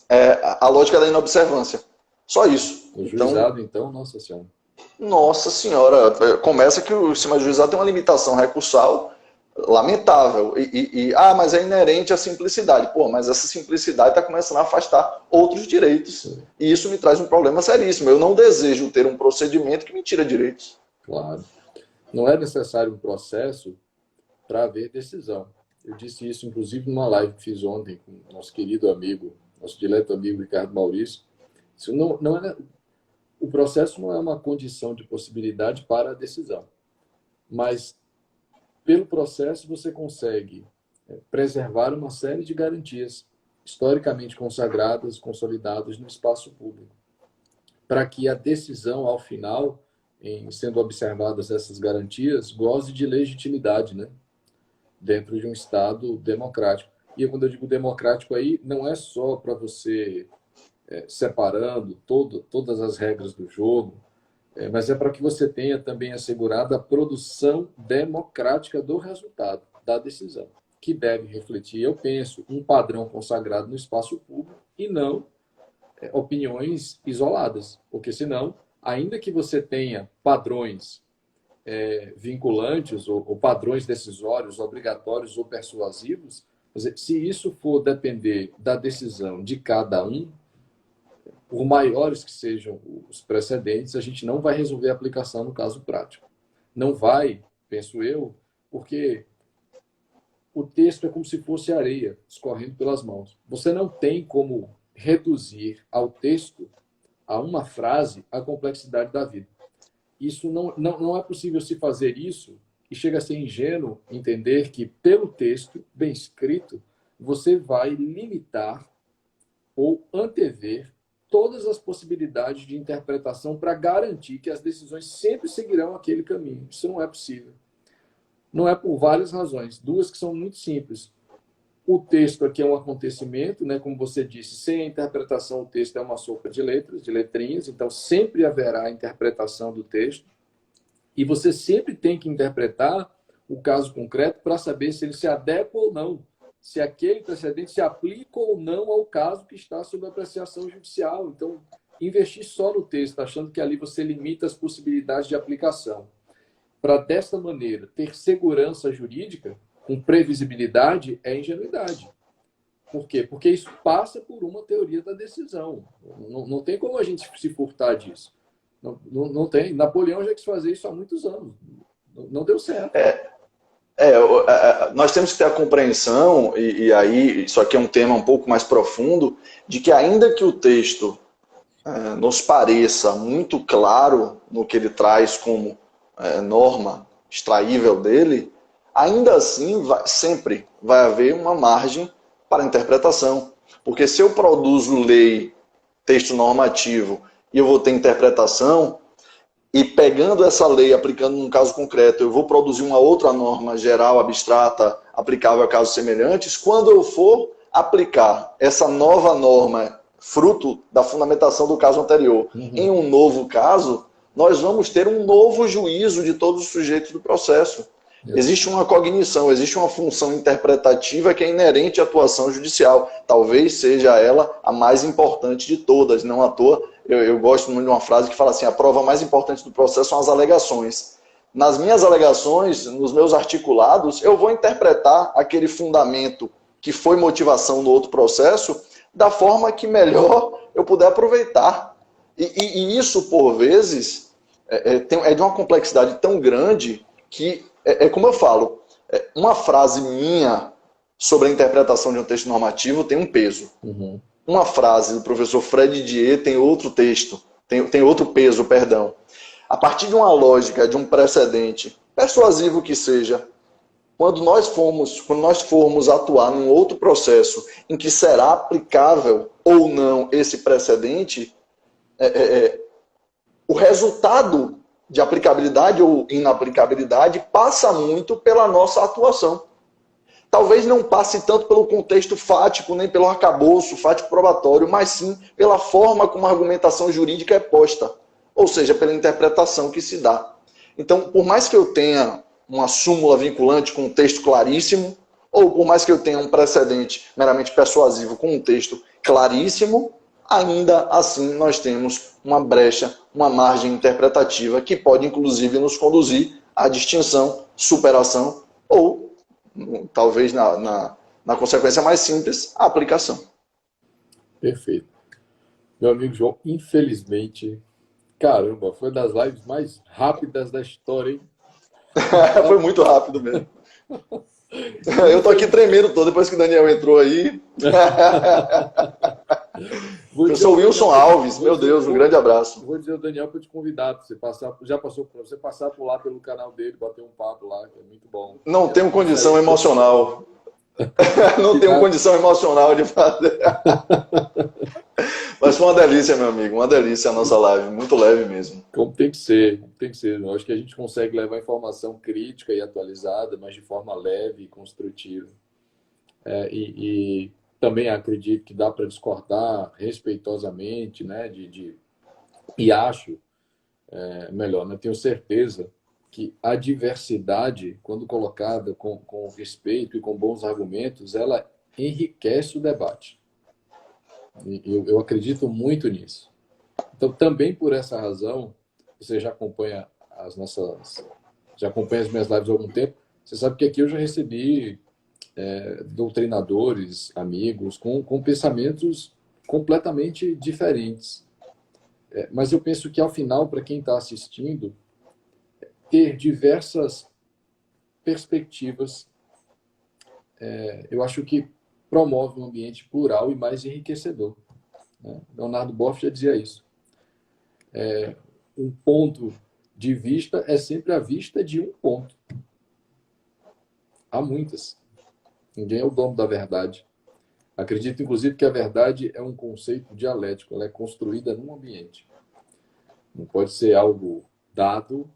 a lógica da inobservância. Só isso. O juizado, então, nossa senhora. Nossa senhora, começa que o sistema de juizado tem uma limitação recursal lamentável. Mas é inerente à simplicidade. Pô, mas essa simplicidade está começando a afastar outros direitos. Sim. E isso me traz um problema seríssimo. Eu não desejo ter um procedimento que me tira direitos. Claro. Não é necessário um processo para haver decisão. Eu disse isso, inclusive, numa live que fiz ontem com nosso querido amigo, nosso dileto amigo Ricardo Maurício. Isso não é... o processo não é uma condição de possibilidade para a decisão, mas pelo processo você consegue preservar uma série de garantias historicamente consagradas, consolidadas no espaço público, para que a decisão, ao final, em sendo observadas essas garantias, goze de legitimidade, né? Dentro de um Estado democrático. E quando eu digo democrático aí, não é só para você separando todas as regras do jogo, mas é para que você tenha também assegurada a produção democrática do resultado, da decisão, que deve refletir, eu penso, um padrão consagrado no espaço público e não opiniões isoladas, porque senão, ainda que você tenha padrões vinculantes ou padrões decisórios, obrigatórios ou persuasivos, se isso for depender da decisão de cada um, por maiores que sejam os precedentes, a gente não vai resolver a aplicação no caso prático. Não vai, penso eu, porque o texto é como se fosse areia escorrendo pelas mãos. Você não tem como reduzir ao texto, a uma frase, a complexidade da vida. Isso não é possível se fazer isso, e chega a ser ingênuo entender que, pelo texto bem escrito, você vai limitar ou antever todas as possibilidades de interpretação para garantir que as decisões sempre seguirão aquele caminho. Isso não é possível. Não é por várias razões. Duas que são muito simples. O texto aqui é um acontecimento, né? Como você disse, sem a interpretação o texto é uma sopa de letras, de letrinhas, então sempre haverá interpretação do texto. E você sempre tem que interpretar o caso concreto para saber se ele se adequa ou não, se aquele precedente se aplica ou não ao caso que está sob apreciação judicial. Então, investir só no texto, achando que ali você limita as possibilidades de aplicação, para desta maneira ter segurança jurídica, com previsibilidade, é ingenuidade. Por quê? Porque isso passa por uma teoria da decisão. Não tem como a gente se furtar disso. Não tem. Napoleão já quis fazer isso há muitos anos. Não deu certo. Nós temos que ter a compreensão, e aí isso aqui é um tema um pouco mais profundo, de que ainda que o texto nos pareça muito claro no que ele traz como norma extraível dele, ainda assim sempre vai haver uma margem para interpretação. Porque se eu produzo lei, texto normativo, e eu vou ter interpretação, e pegando essa lei, aplicando num caso concreto, eu vou produzir uma outra norma geral, abstrata, aplicável a casos semelhantes, quando eu for aplicar essa nova norma, fruto da fundamentação do caso anterior, em um novo caso, nós vamos ter um novo juízo de todos os sujeitos do processo. Existe uma cognição, existe uma função interpretativa que é inerente à atuação judicial. Talvez seja ela a mais importante de todas. Não à toa, eu gosto muito de uma frase que fala assim, a prova mais importante do processo são as alegações. Nas minhas alegações, nos meus articulados, eu vou interpretar aquele fundamento que foi motivação no outro processo da forma que melhor eu puder aproveitar. E isso, por vezes, é de uma complexidade tão grande que como eu falo, uma frase minha sobre a interpretação de um texto normativo tem um peso. Uma frase do professor Fred Didier tem outro texto, tem outro peso, perdão. A partir de uma lógica, de um precedente, persuasivo que seja, quando nós formos atuar num outro processo em que será aplicável ou não esse precedente, o resultado de aplicabilidade ou inaplicabilidade passa muito pela nossa atuação. Talvez não passe tanto pelo contexto fático, nem pelo arcabouço fático probatório, mas sim pela forma como a argumentação jurídica é posta, ou seja, pela interpretação que se dá. Então, por mais que eu tenha uma súmula vinculante com um texto claríssimo, ou por mais que eu tenha um precedente meramente persuasivo com um texto claríssimo, ainda assim nós temos uma brecha, uma margem interpretativa que pode inclusive nos conduzir à distinção, superação ou, talvez na consequência mais simples, a aplicação. Perfeito. Meu amigo João, infelizmente, caramba, foi das lives mais rápidas da história, hein? Foi muito rápido mesmo. Eu tô aqui tremendo todo depois que o Daniel entrou aí. Professor Wilson Alves, meu Deus, um grande abraço. Vou dizer ao Daniel para te convidar, para você passar, já passou para você passar por lá pelo canal dele, bater um papo lá, que é muito bom. Não tenho condição emocional. Não tenho condição emocional de fazer. Mas foi uma delícia, meu amigo, uma delícia a nossa live, muito leve mesmo. Como tem que ser, como tem que ser. Eu acho que a gente consegue levar informação crítica e atualizada, mas de forma leve e construtiva. E também acredito que dá para discordar respeitosamente, né? E acho, melhor, né? Tenho certeza que a diversidade, quando colocada com respeito e com bons argumentos, ela enriquece o debate. Eu acredito muito nisso. Então, também por essa razão, você já acompanha as minhas lives há algum tempo, você sabe que aqui eu já recebi doutrinadores, amigos, com pensamentos completamente diferentes. Mas eu penso que, ao final, para quem está assistindo, ter diversas perspectivas, eu acho que promove um ambiente plural e mais enriquecedor. Né? Leonardo Boff já dizia isso. Um ponto de vista é sempre a vista de um ponto. Há muitas. Ninguém é o dono da verdade. Acredito, inclusive, que a verdade é um conceito dialético. Ela é construída num ambiente. Não pode ser algo dado,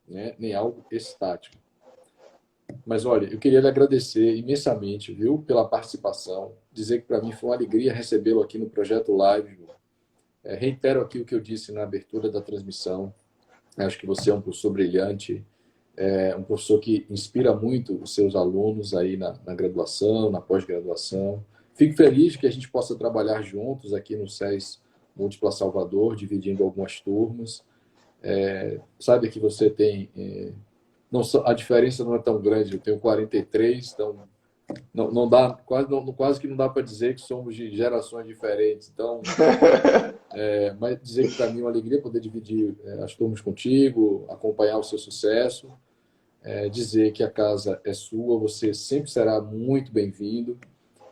né, nem algo estático. Mas, olha, eu queria lhe agradecer imensamente, viu, pela participação. Dizer que, para mim, foi uma alegria recebê-lo aqui no Projeto Live. Reitero aqui o que eu disse na abertura da transmissão. Acho que você é um professor brilhante, um professor que inspira muito os seus alunos aí na graduação, na pós-graduação. Fico feliz que a gente possa trabalhar juntos aqui no SES Múltipla Salvador, dividindo algumas turmas. Sabe que você tem... a diferença não é tão grande, eu tenho 43, então não dá, quase que não dá para dizer que somos de gerações diferentes. Então, mas dizer que para mim é uma alegria poder dividir as turmas contigo, acompanhar o seu sucesso, dizer que a casa é sua, você sempre será muito bem-vindo.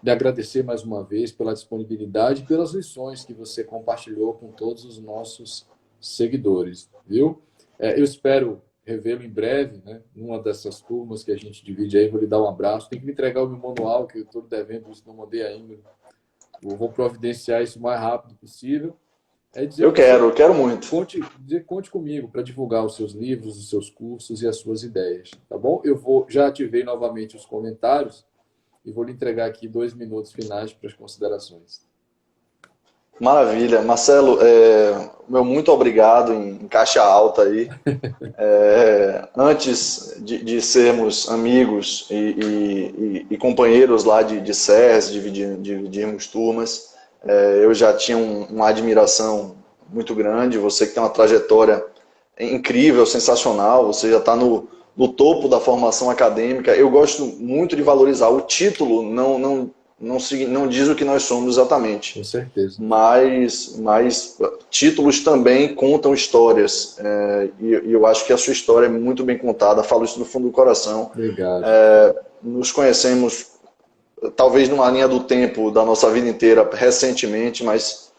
De agradecer mais uma vez pela disponibilidade e pelas lições que você compartilhou com todos os nossos seguidores, viu? Eu espero revê-lo em breve, né? Numa dessas turmas que a gente divide aí, vou lhe dar um abraço. Tem que me entregar o meu manual, que eu estou devendo, isso não mandei ainda. Eu vou providenciar isso o mais rápido possível. Eu quero muito. Conte comigo para divulgar os seus livros, os seus cursos e as suas ideias, tá bom? Já ativei novamente os comentários e vou lhe entregar aqui 2 minutos finais para as considerações. Maravilha. Marcelo, meu muito obrigado em caixa alta aí. Antes de sermos amigos e companheiros lá de SES, dividirmos turmas, eu já tinha uma admiração muito grande. Você que tem uma trajetória incrível, sensacional, você já está no topo da formação acadêmica. Eu gosto muito de valorizar. O título não diz o que nós somos exatamente. Com certeza. Mas títulos também contam histórias. E eu acho que a sua história é muito bem contada. Falo isso do fundo do coração. Obrigado. Nos conhecemos, talvez numa linha do tempo da nossa vida inteira, recentemente, mas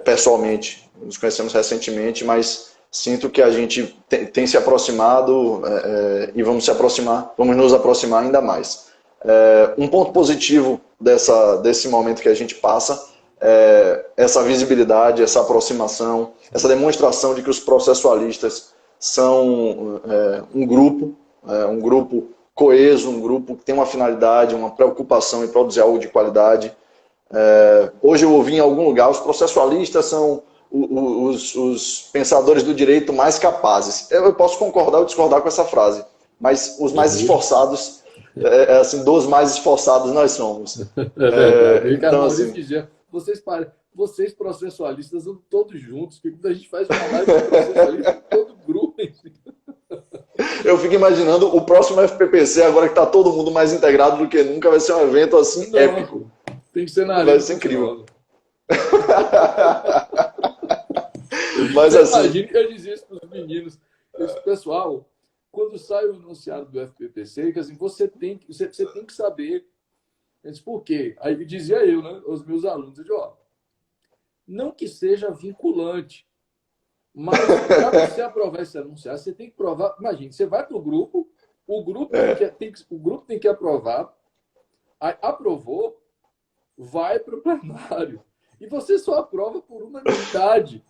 pessoalmente. Nos conhecemos recentemente, mas sinto que a gente tem se aproximado e vamos nos aproximar ainda mais. Um ponto positivo desse momento que a gente passa é essa visibilidade, essa aproximação, essa demonstração de que os processualistas são um grupo coeso, um grupo que tem uma finalidade, uma preocupação em produzir algo de qualidade. Hoje eu ouvi em algum lugar, os processualistas são os pensadores do direito mais capazes. Eu posso concordar ou discordar com essa frase, mas os mais esforçados, assim, dos mais esforçados nós somos. É verdade. Então, assim, vocês processualistas andam todos juntos, porque quando a gente faz uma live de processualista, todo grupo. Eu fico imaginando o próximo FPPC, agora que está todo mundo mais integrado do que nunca, vai ser um evento assim épico. Tem que ser na Vai ser incrível. Mas assim, imagina que eu dizia isso para os meninos. Pessoal, quando sai o enunciado do FPPC, que assim, você tem que saber. Eu disse, por quê? Aí dizia eu, né, os meus alunos, eu disse, Não que seja vinculante, mas para você aprovar esse enunciado, você tem que provar. Imagine, você vai para o grupo tem que aprovar, aí, aprovou, vai para o plenário. E você só aprova por unanimidade.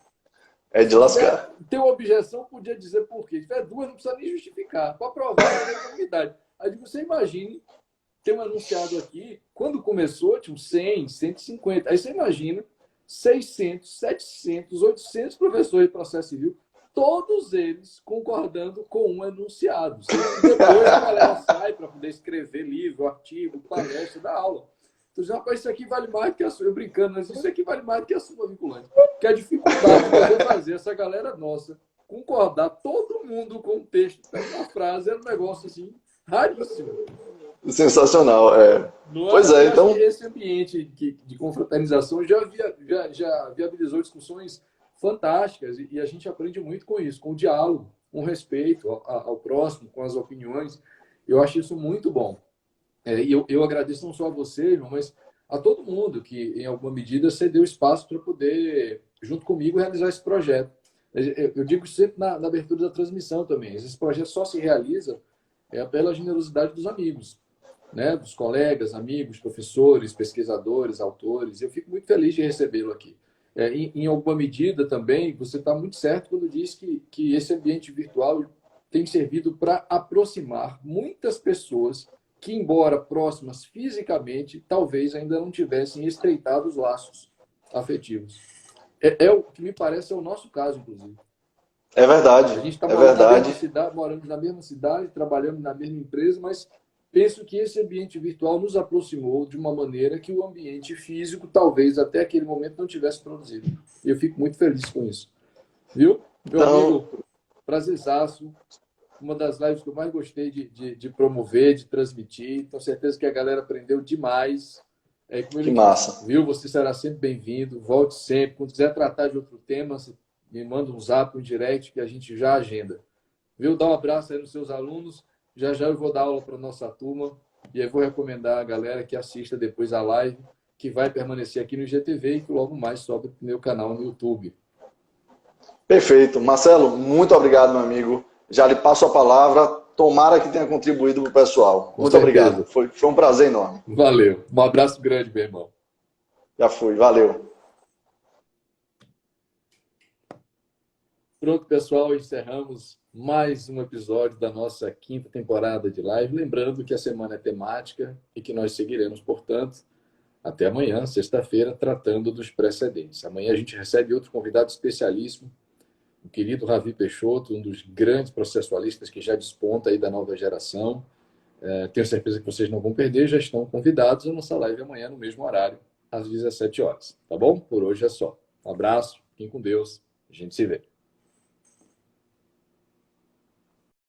É de lascar. Ter uma objeção, podia dizer por quê. Se tiver duas, não precisa nem justificar. Para aprovar, é unanimidade. Aí você imagine, ter um enunciado aqui, quando começou, tinha 100, 150. Aí você imagina 600, 700, 800 professores de processo civil, todos eles concordando com um enunciado. Depois a galera sai para poder escrever livro, artigo, palestra, dar aula. Então, rapaz, isso aqui vale mais do que a sua. Eu brincando, mas isso aqui vale mais do que a sua vinculante. Que a dificuldade de fazer essa galera nossa concordar, todo mundo com o texto da frase, era um negócio assim, raríssimo. Sensacional, é. Pois é, então. Esse ambiente de confraternização já viabilizou discussões fantásticas e a gente aprende muito com isso, com o diálogo, com o respeito ao próximo, com as opiniões. Eu acho isso muito bom. E eu agradeço não só a você, irmão, mas a todo mundo que, em alguma medida, cedeu espaço para poder, junto comigo, realizar esse projeto. Eu digo sempre na abertura da transmissão também. Esse projeto só se realiza pela generosidade dos amigos, né? Dos colegas, amigos, professores, pesquisadores, autores. Eu fico muito feliz de recebê-lo aqui. Em alguma medida também, você está muito certo quando diz que esse ambiente virtual tem servido para aproximar muitas pessoas que, embora próximas fisicamente, talvez ainda não tivessem estreitado os laços afetivos. O que me parece é o nosso caso, inclusive. É verdade. A gente está morando na mesma cidade, trabalhando na mesma empresa, mas penso que esse ambiente virtual nos aproximou de uma maneira que o ambiente físico, talvez até aquele momento, não tivesse produzido. E eu fico muito feliz com isso. Viu? Meu amigo, prazerzaço. Uma das lives que eu mais gostei de promover, de transmitir. Tenho certeza que a galera aprendeu demais. Que massa. Viu? Você será sempre bem-vindo. Volte sempre. Quando quiser tratar de outro tema, você me manda um zap, um direct, que a gente já agenda. Viu? Dá um abraço aí nos seus alunos. Já eu vou dar aula para a nossa turma. E eu vou recomendar a galera que assista depois a live, que vai permanecer aqui no IGTV e que logo mais sobe para o meu canal no YouTube. Perfeito. Marcelo, muito obrigado, meu amigo. Já lhe passo a palavra. Tomara que tenha contribuído para o pessoal. Muito obrigado. Foi um prazer enorme. Valeu. Um abraço grande, meu irmão. Já fui. Valeu. Pronto, pessoal. Encerramos mais um episódio da nossa 5ª temporada de live. Lembrando que a semana é temática e que nós seguiremos, portanto, até amanhã, sexta-feira, tratando dos precedentes. Amanhã a gente recebe outro convidado especialíssimo, o querido Ravi Peixoto, um dos grandes processualistas que já desponta aí da nova geração. Tenho certeza que vocês não vão perder, já estão convidados à nossa live amanhã no mesmo horário, às 17 horas. Tá bom? Por hoje é só. Um abraço, fiquem com Deus, a gente se vê.